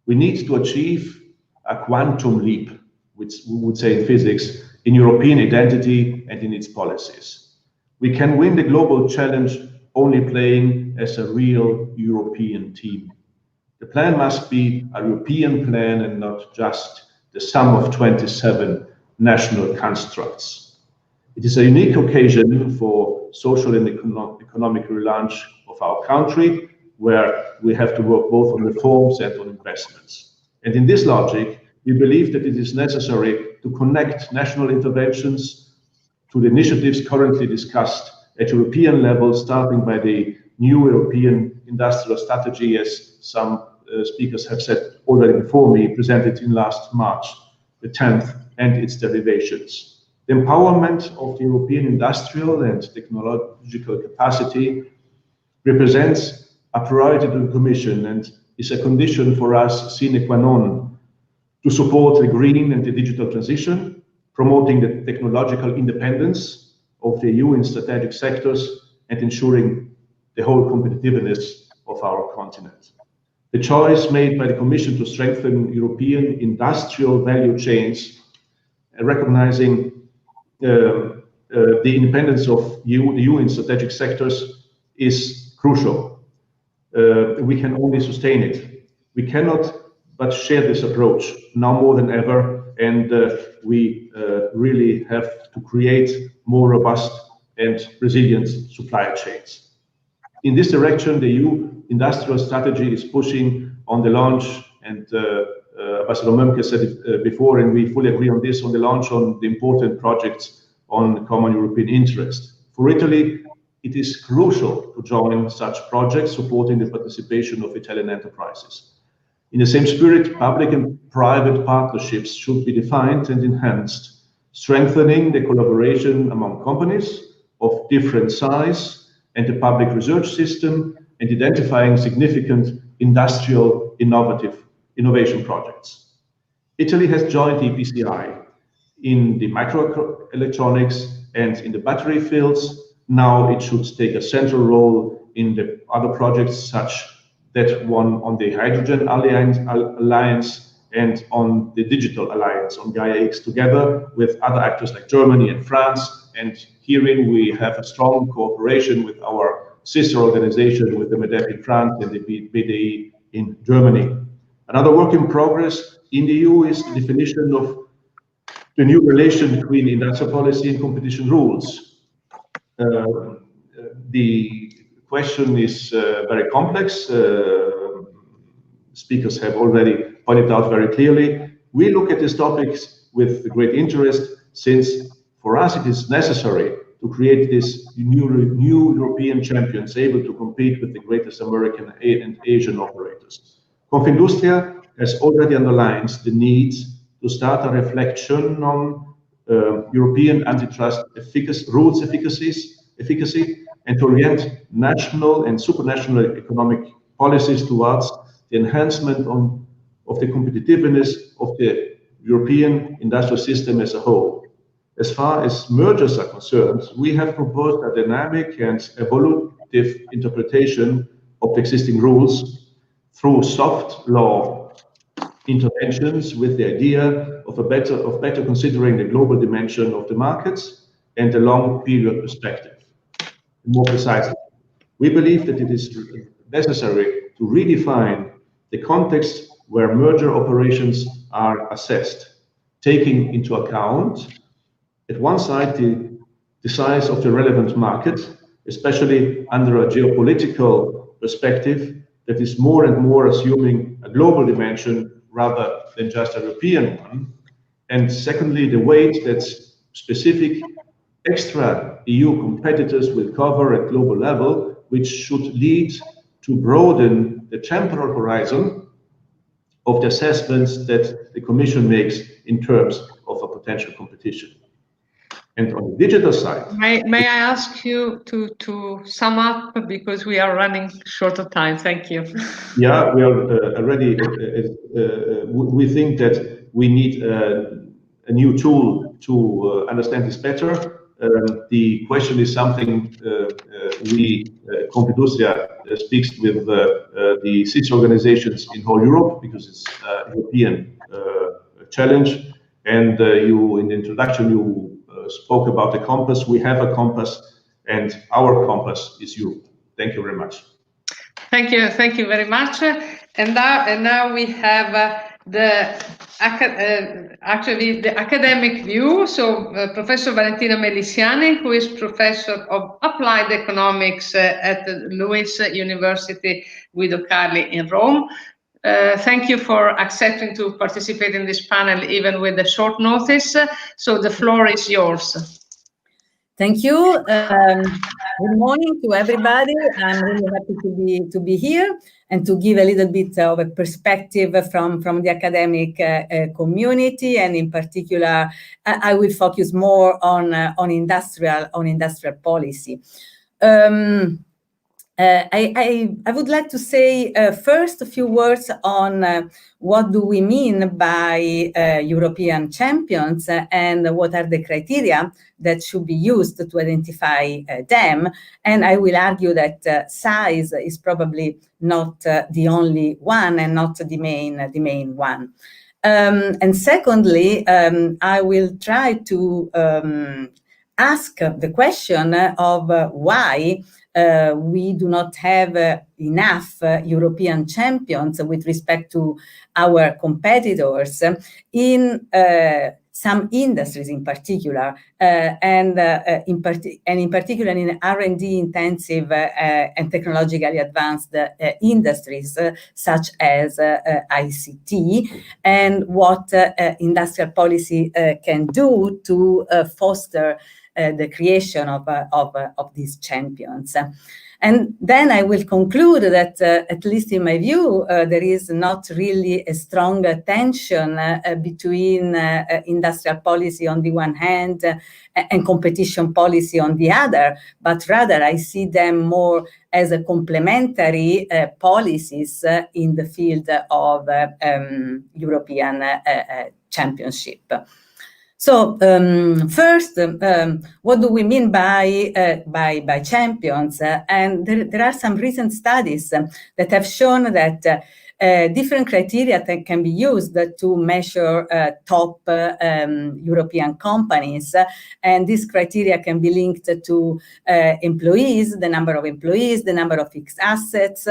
We need to achieve a quantum leap, which we would say in physics, in European identity and in its policies. We can win the global challenge only playing as a real European team. The plan must be a European plan and not just the sum of 27 national constructs. It is a unique occasion for social and economic relaunch of our country, where we have to work both on reforms and on investments. And in this logic, we believe that it is necessary to connect national interventions to the initiatives currently discussed at European level, starting by the new European industrial strategy, as some speakers have said already before me, presented in last March the 10th, and its derivations. The empowerment of the European industrial and technological capacity represents a priority to the Commission and is a condition for us sine qua non to support the green and the digital transition, promoting the technological independence of the EU in strategic sectors and ensuring the whole competitiveness of our continent. The choice made by the Commission to strengthen European industrial value chains, recognizing the independence of the EU in strategic sectors, is crucial. We can only sustain it. We cannot but share this approach now more than ever, and we really have to create more robust and resilient supply chains. In this direction, the EU industrial strategy is pushing on the launch, and Ambassador Momkes said it before, and we fully agree on this, on the launch on the important projects on common European interest. For Italy, it is crucial to join such projects, supporting the participation of Italian enterprises. In the same spirit, public and private partnerships should be defined and enhanced, strengthening the collaboration among companies of different size and the public research system, and identifying significant industrial innovation projects. Italy has joined the EPCI in the microelectronics and in the battery fields. Now it should take a central role in the other projects, such that one on the Hydrogen Alliance and on the Digital Alliance, on Gaia-X, together with other actors like Germany and France. And herein we have a strong cooperation with our sister organization, with the MEDEF in France and the BDI in Germany. Another work in progress in the EU is the definition of the new relation between industrial policy and competition rules. The question is very complex. Speakers have already pointed out very clearly. We look at these topics with great interest, since for us it is necessary to create this new European champions able to compete with the greatest American and Asian operators. Confindustria has already underlined the need to start a reflection on European antitrust rules efficacy, and to orient national and supranational economic policies towards the enhancement of the competitiveness of the European industrial system as a whole. As far as mergers are concerned, we have proposed a dynamic and evolutive interpretation of the existing rules through soft law interventions, with the idea of better considering the global dimension of the markets and the long period perspective. More precisely, we believe that it is necessary to redefine the context where merger operations are assessed, taking into account at one side the size of the relevant market, especially under a geopolitical perspective that is more and more assuming a global dimension rather than just a European one. And secondly, the weight that specific extra EU competitors will cover at global level, which should lead to broaden the temporal horizon of the assessments that the Commission makes in terms of a potential competition. And on the digital side, may I ask you to sum up, because we are running short of time. Thank you. Yeah, we are already. We think that we need a new tool to understand this better. The question is something Confindustria speaks with the city organizations in whole Europe, because it's a European challenge. And you, in the introduction, you spoke about the compass. We have a compass, and our compass is Europe. Thank you very much. Thank you very much. And now we have actually the academic view. So Professor Valentina Meliciani, who is Professor of Applied Economics at the Luis University Guido Carli in Rome. Thank you for accepting to participate in this panel, even with a short notice. So the floor is yours. Thank you. Good morning to everybody. I'm really happy to be here and to give a little bit of a perspective from the academic community, and in particular, I will focus more on industrial policy. I would like to say first a few words on what do we mean by European champions and what are the criteria that should be used to identify them. And I will argue that size is probably not the only one and not the main one. And secondly, I will try to ask the question of why we do not have enough European champions with respect to our competitors in some industries in particular, and in particular in R&D intensive and technologically advanced industries such as ICT, and what industrial policy can do to foster the creation of these champions. And then I will conclude that, at least in my view, there is not really a strong tension between industrial policy on the one hand and competition policy on the other, but rather I see them more as a complementary policies in the field of European championship. So first, what do we mean by champions? And there are some recent studies that have shown that different criteria that can be used to measure top European companies. And this criteria can be linked to employees, the number of employees, the number of fixed assets,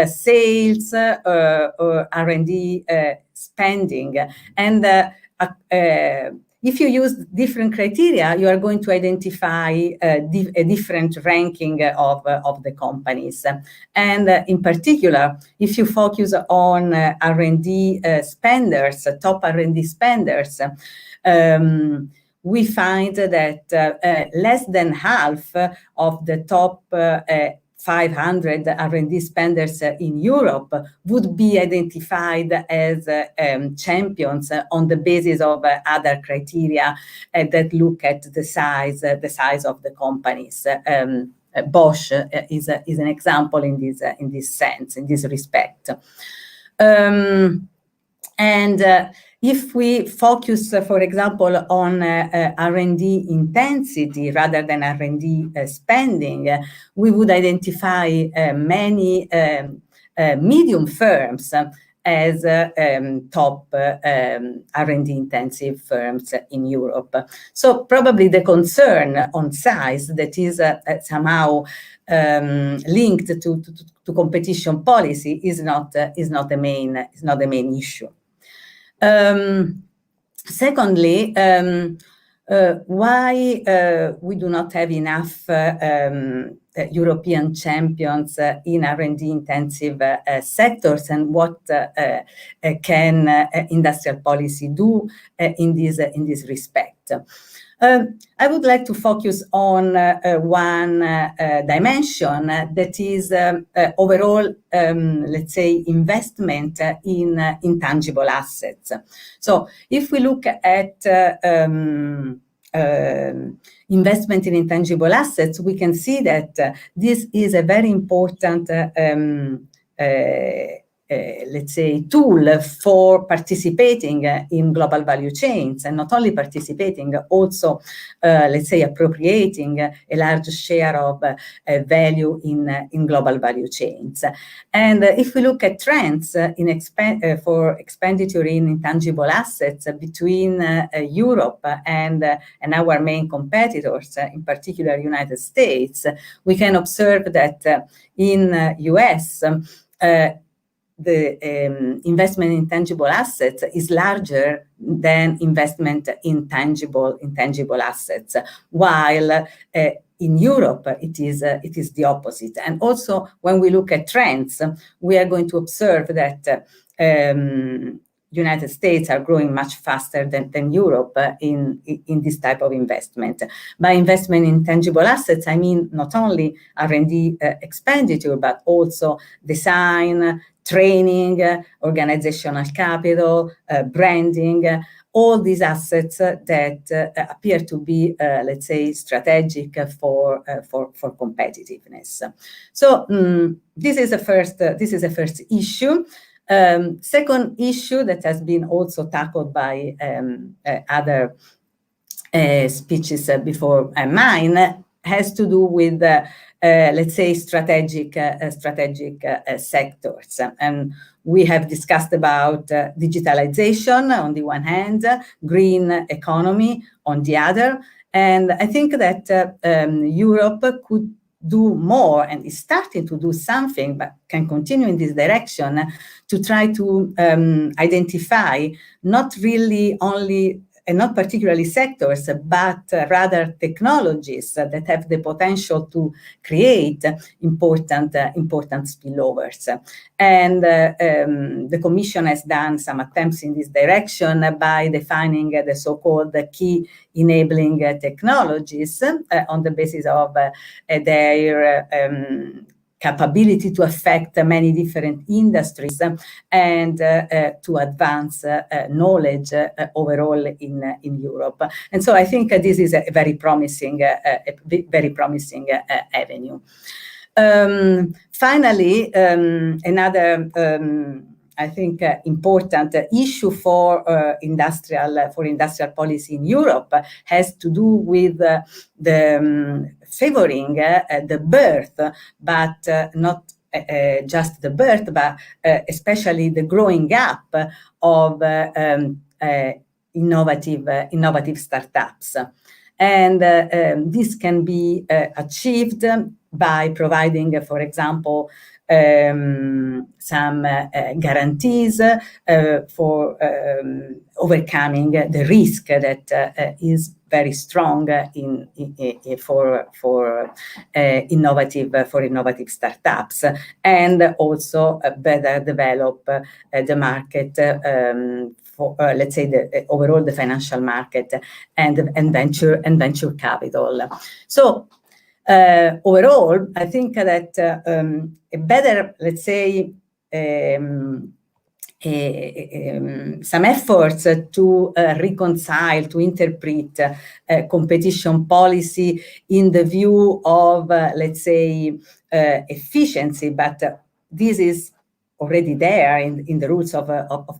sales, or R&D spending. And if you use different criteria, you are going to identify a different ranking of the companies. And in particular, if you focus on R&D spenders, top R&D spenders, we find that less than half of the top 500 R&D spenders in Europe would be identified as champions on the basis of other criteria that look at the size of the companies. Bosch is an example in this sense, in this respect. If we focus, for example, on R&D intensity rather than R&D spending, we would identify many medium firms as top R&D intensive firms in Europe. So probably the concern on size that is somehow linked to competition policy is not the main issue. Secondly, why we do not have enough European champions in R&D intensive sectors, and what can industrial policy do in this respect? I would like to focus on one dimension that is overall, let's say, investment in intangible assets. So if we look at investment in intangible assets, we can see that this is a very important let's say, tool for participating in global value chains, and not only participating, also, let's say, appropriating a large share of value in global value chains. And if we look at trends for expenditure in intangible assets between Europe and our main competitors, in particular United States, we can observe that in US, the investment in tangible assets is larger than investment in intangible assets, while in Europe it is the opposite. And also, when we look at trends, we are going to observe that United States are growing much faster than Europe in this type of investment. By investment in tangible assets, I mean not only R&D expenditure, but also design, training, organizational capital, branding, all these assets that appear to be, let's say, strategic for competitiveness. So this is a first issue. Second issue that has been also tackled by other speeches before mine has to do with let's say, strategic sectors. And we have discussed about digitalization on the one hand, green economy on the other. And I think that Europe could do more and is starting to do something, but can continue in this direction to try to identify not really only and not particularly sectors, but rather technologies that have the potential to create important spillovers. And the Commission has done some attempts in this direction by defining the so-called key enabling technologies on the basis of their capability to affect many different industries and to advance knowledge overall in Europe. And so I think this is a very promising avenue. Finally, another I think important issue for industrial policy in Europe has to do with the favoring the birth, but not just the birth, but especially the growing up of innovative startups. And this can be achieved by providing, for example, some guarantees for overcoming the risk that is very strong for innovative startups, and also better develop the market for let's say overall the financial market and venture capital. So overall, I think that a better, let's say, some efforts to reconcile, to interpret competition policy in the view of, let's say, efficiency, but this is already there in the rules of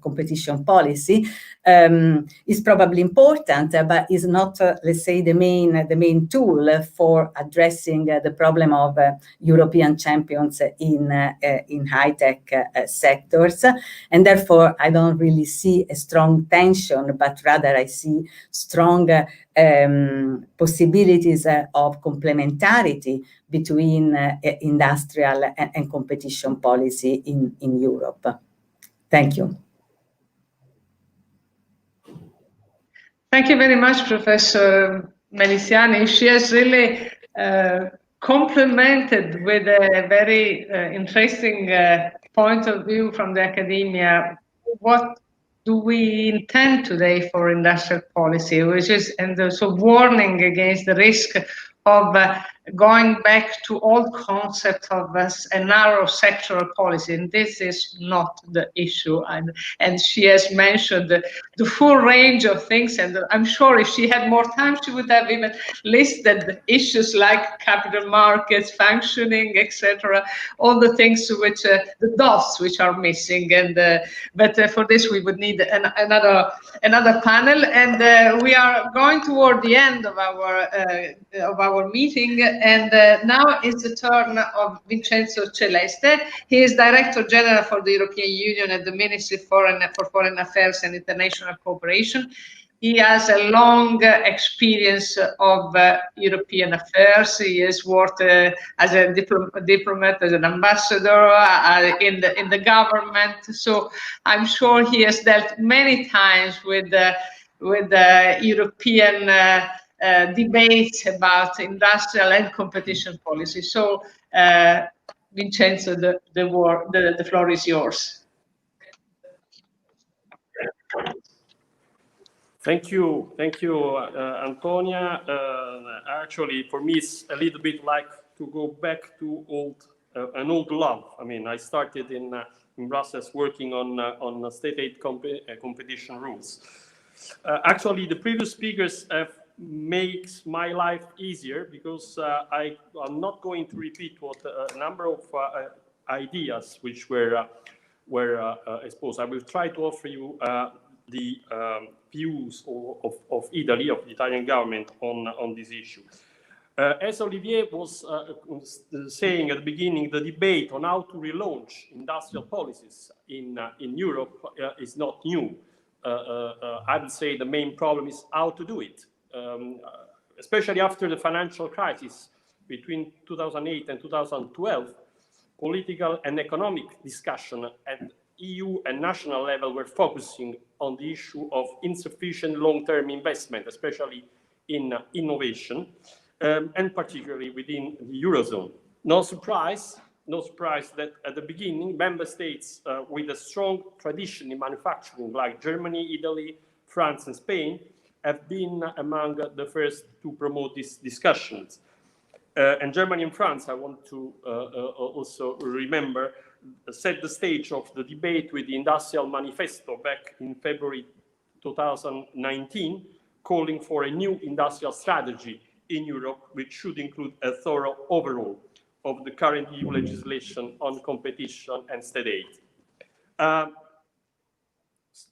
competition policy, is probably important, but is not, let's say, the main tool for addressing the problem of European champions in high-tech sectors. And therefore, I don't really see a strong tension, but rather I see strong possibilities of complementarity between industrial and competition policy in Europe. Thank you. Thank you very much, Professor Meliciani. She has really complemented with a very interesting point of view from the academia what do we intend today for industrial policy, which is, and also warning against the risk of going back to old concept of a narrow sectoral policy, and this is not the issue. And she has mentioned the full range of things, and I'm sure if she had more time, she would have even listed issues like capital markets, functioning, etc. All the things which the dots which are missing, and but for this we would need another panel, and we are going toward the end of our meeting, and now is the turn of Vincenzo Celeste. He is Director General for the European Union at the Ministry for Foreign Affairs and International Cooperation. He has a long experience of European affairs. He has worked as a diplomat, as an ambassador in the government. So I'm sure he has dealt many times with European debates about industrial and competition policy. So, Vincenzo, the floor is yours. Thank you, Antonia. Actually, for me, it's a little bit like to go back to an old love. I mean, I started in Brussels working on state aid competition rules. Actually, the previous speakers have makes my life easier because I'm not going to repeat what a number of ideas which were exposed. I will try to offer you the views of Italy, of the Italian government on this issue. As Olivier was saying at the beginning, the debate on how to relaunch industrial policies in Europe is not new. I would say the main problem is how to do it. Especially after the financial crisis between 2008 and 2012, political and economic discussion at EU and national level were focusing on the issue of insufficient long-term investment, especially in innovation, and particularly within the Eurozone. No surprise that at the beginning, member states with a strong tradition in manufacturing, like Germany, Italy, France, and Spain, have been among the first to promote these discussions. And Germany and France, I want to also remember, set the stage of the debate with the Industrial Manifesto back in February 2019, calling for a new industrial strategy in Europe, which should include a thorough overhaul of the current EU legislation on competition and state aid.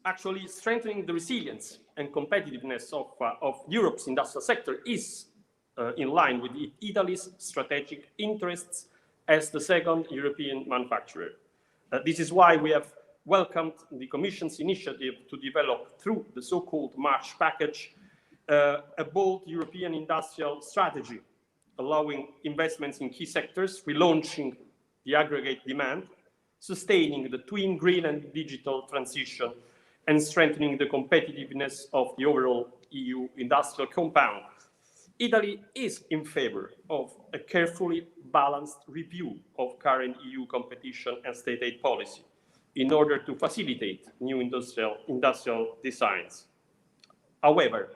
Actually, strengthening the resilience and competitiveness of Europe's industrial sector is in line with Italy's strategic interests as the second European manufacturer. This is why we have welcomed the Commission's initiative to develop, through the so-called March package, a bold European industrial strategy, allowing investments in key sectors, relaunching the aggregate demand, sustaining the twin green and digital transition, and strengthening the competitiveness of the overall EU industrial compound. Italy is in favor of a carefully balanced review of current EU competition and state aid policy in order to facilitate new industrial designs. However,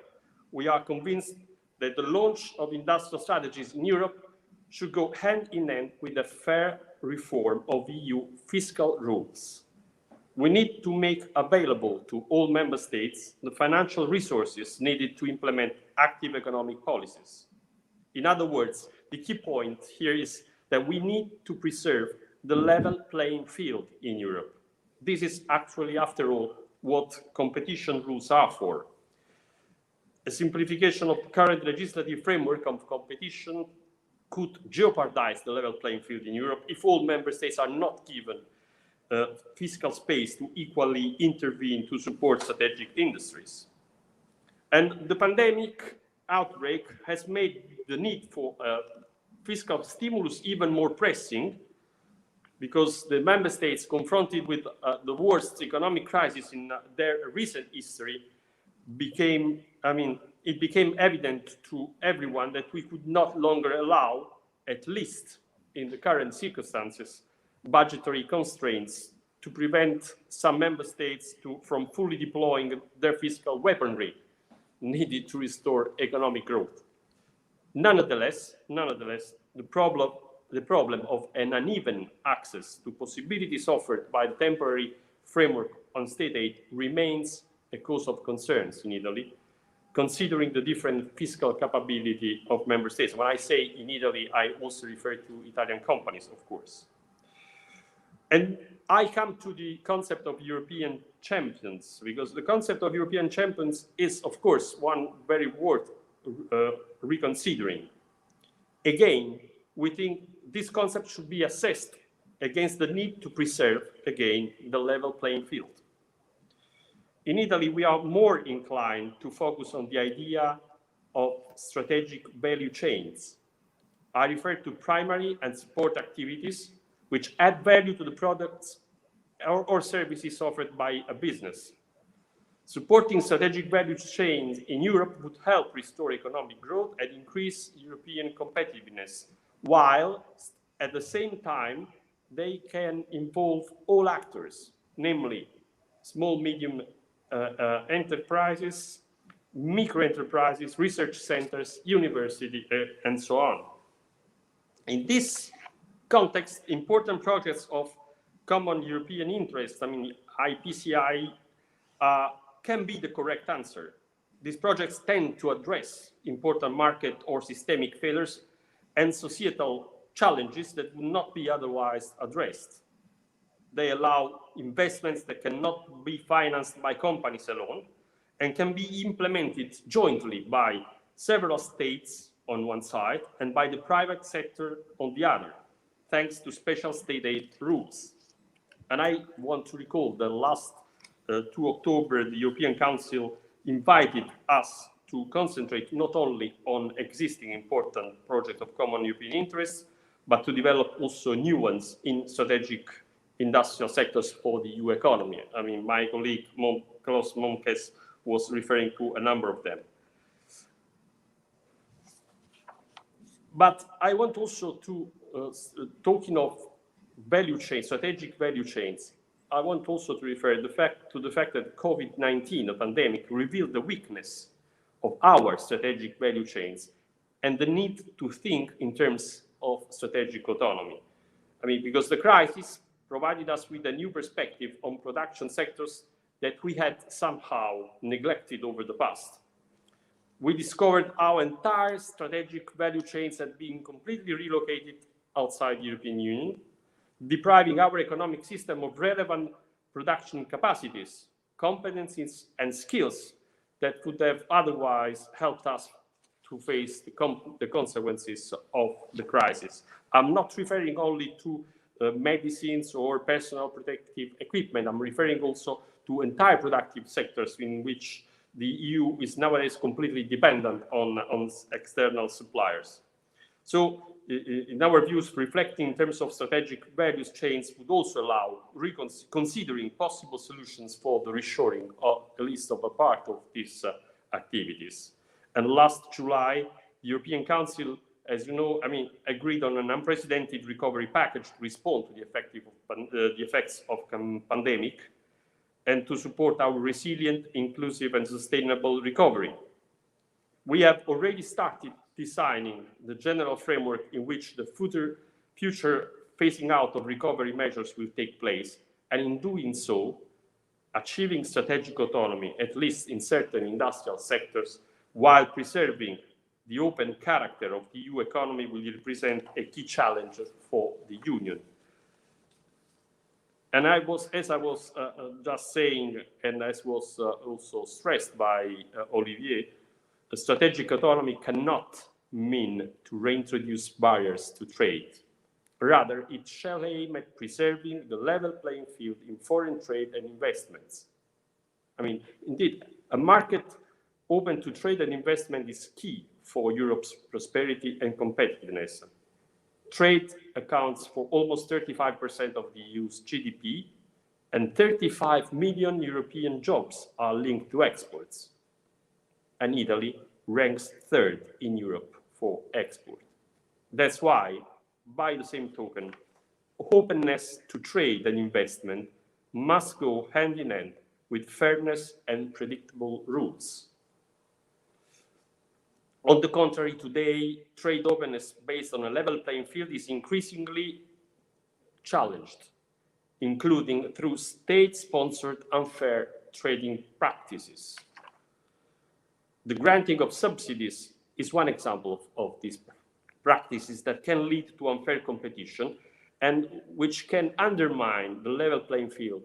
we are convinced that the launch of industrial strategies in Europe should go hand in hand with a fair reform of EU fiscal rules. We need to make available to all member states the financial resources needed to implement active economic policies. In other words, the key point here is that we need to preserve the level playing field in Europe. This is actually, after all, what competition rules are for. A simplification of the current legislative framework of competition could jeopardize the level playing field in Europe if all member states are not given fiscal space to equally intervene to support strategic industries. And the pandemic outbreak has made the need for fiscal stimulus even more pressing, because the member states confronted with the worst economic crisis in their recent history it became evident to everyone that we could not longer allow, at least in the current circumstances, budgetary constraints to prevent some member states from fully deploying their fiscal weaponry needed to restore economic growth. Nonetheless, the problem of an uneven access to possibilities offered by the temporary framework on state aid remains a cause of concerns in Italy, considering the different fiscal capability of member states. When I say in Italy, I also refer to Italian companies, of course. And I come to the concept of European champions, because the concept of European champions is, of course, one very worth reconsidering. Again, we think this concept should be assessed against the need to preserve, again, the level playing field. In Italy, we are more inclined to focus on the idea of strategic value chains. I refer to primary and support activities which add value to the products or services offered by a business. Supporting strategic value chains in Europe would help restore economic growth and increase European competitiveness, while at the same time they can involve all actors, namely small, medium enterprises, micro-enterprises, research centers, universities, and so on. In this context, important projects of common European interest, I mean, IPCI, can be the correct answer. These projects tend to address important market or systemic failures and societal challenges that would not be otherwise addressed. They allow investments that cannot be financed by companies alone and can be implemented jointly by several states on one side and by the private sector on the other, thanks to special state aid rules. And I want to recall that last 2 October, the European Council invited us to concentrate not only on existing important projects of common European interest, but to develop also new ones in strategic industrial sectors for the EU economy. I mean, my colleague Klemens Momkes was referring to a number of them. But I want also to, talking of value chains, strategic value chains, I want also to refer to the fact that COVID-19, the pandemic, revealed the weakness of our strategic value chains and the need to think in terms of strategic autonomy. I mean, because the crisis provided us with a new perspective on production sectors that we had somehow neglected over the past. We discovered our entire strategic value chains had been completely relocated outside the European Union, depriving our economic system of relevant production capacities, competencies, and skills that could have otherwise helped us to face the consequences of the crisis. I'm not referring only to medicines or personal protective equipment. I'm referring also to entire productive sectors in which the EU is nowadays completely dependent on external suppliers. So, in our views, reflecting in terms of strategic value chains would also allow considering possible solutions for the reshoring, of at least of a part of these activities. And last July, the European Council, as you know, agreed on an unprecedented recovery package to respond to the effects of the pandemic and to support our resilient, inclusive, and sustainable recovery. We have already started designing the general framework in which the future phasing out of recovery measures will take place, and in doing so, achieving strategic autonomy, at least in certain industrial sectors, while preserving the open character of the EU economy will represent a key challenge for the Union. And as I was just saying, and as was also stressed by Olivier, the strategic autonomy cannot mean to reintroduce barriers to trade. Rather, it shall aim at preserving the level playing field in foreign trade and investments. Indeed, a market open to trade and investment is key for Europe's prosperity and competitiveness. Trade accounts for almost 35% of the EU's GDP, and 35 million European jobs are linked to exports. And Italy ranks third in Europe for export. That's why, by the same token, openness to trade and investment must go hand in hand with fairness and predictable rules. On the contrary, today, trade openness based on a level playing field is increasingly challenged, including through state-sponsored unfair trading practices. The granting of subsidies is one example of these practices that can lead to unfair competition and which can undermine the level playing field.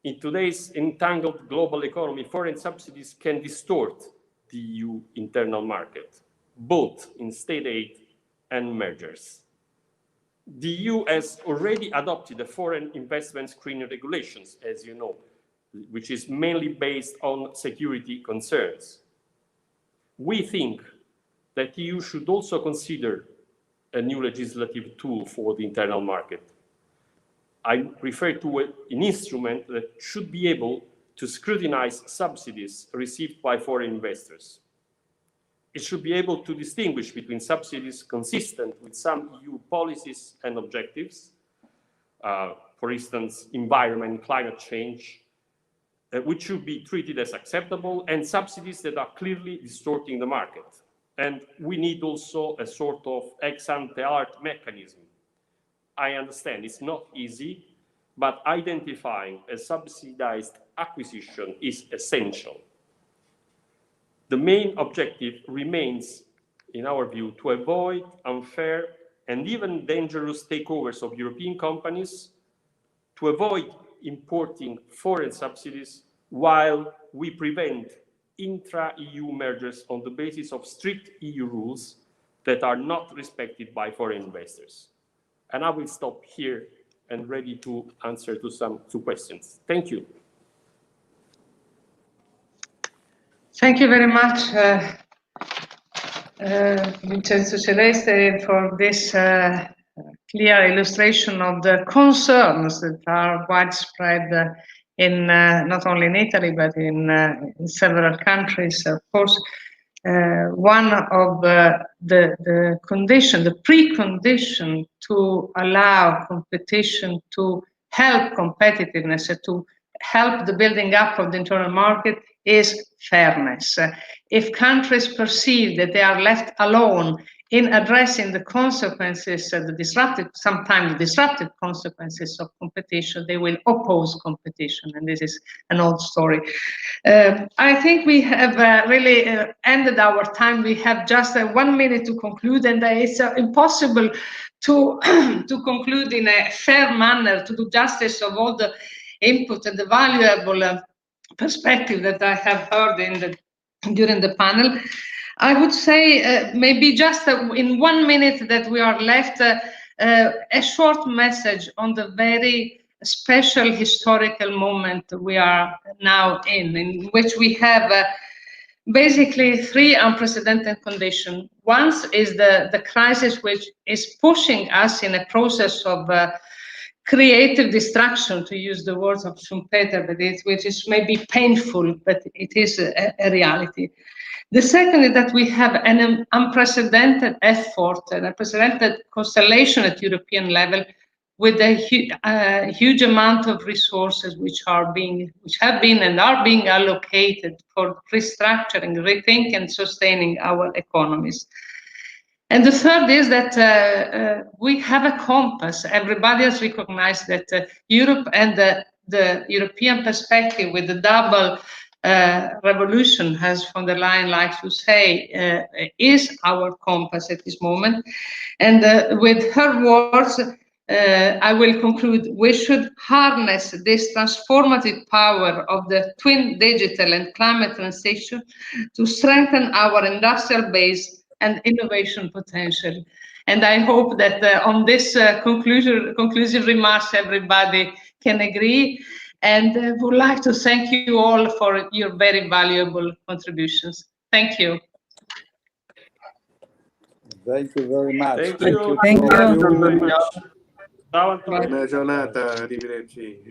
In today's entangled global economy, foreign subsidies can distort the EU internal market, both in state aid and mergers. The EU has already adopted the foreign investment screening regulations, as you know, which is mainly based on security concerns. We think that the EU should also consider a new legislative tool for the internal market. I refer to an instrument that should be able to scrutinize subsidies received by foreign investors. It should be able to distinguish between subsidies consistent with some EU policies and objectives, for instance, environment and climate change, which should be treated as acceptable, and subsidies that are clearly distorting the market. And we need also a sort of ex-ante alert mechanism. I understand it's not easy, but identifying a subsidized acquisition is essential. The main objective remains, in our view, to avoid unfair and even dangerous takeovers of European companies, to avoid importing foreign subsidies while we prevent intra-EU mergers on the basis of strict EU rules that are not respected by foreign investors. And I will stop here and ready to answer to some questions. Thank you. Thank you very much, Vincenzo Celeste, for this clear illustration of the concerns that are widespread in not only in Italy, but in several countries. Of course, one of the condition, the precondition to allow competition, to help competitiveness, to help the building up of the internal market is fairness. If countries perceive that they are left alone in addressing the consequences, sometimes disruptive consequences of competition, they will oppose competition, and this is an old story. I think we have really ended our time. We have just 1 minute to conclude, and it's impossible to to conclude in a fair manner, to do justice of all the input and the valuable perspective that I have heard during the panel. I would say maybe just in 1 minute that we are left, a short message on the very special historical moment we are now in which we have basically three unprecedented conditions. One is the crisis which is pushing us in a process of creative destruction, to use the words of Schumpeter, which is maybe painful, but it is a reality. The second is that we have an unprecedented effort, an unprecedented constellation at European level, with a huge amount of resources which have been and are being allocated for restructuring, rethinking, and sustaining our economies. And the third is that we have a compass. Everybody has recognized that Europe and the European perspective with the double revolution, as von der Leyen likes to say, is our compass at this moment. And with her words, I will conclude, we should harness this transformative power of the twin digital and climate transition to strengthen our industrial base and innovation potential. And I hope that on this conclusive remarks, everybody can agree. And would like to thank you all for your very valuable contributions. Thank you. Thank you very much. Thank you. Thank you. Thank you very much. Ciao, Antonia. Buona giornata, arrivederci.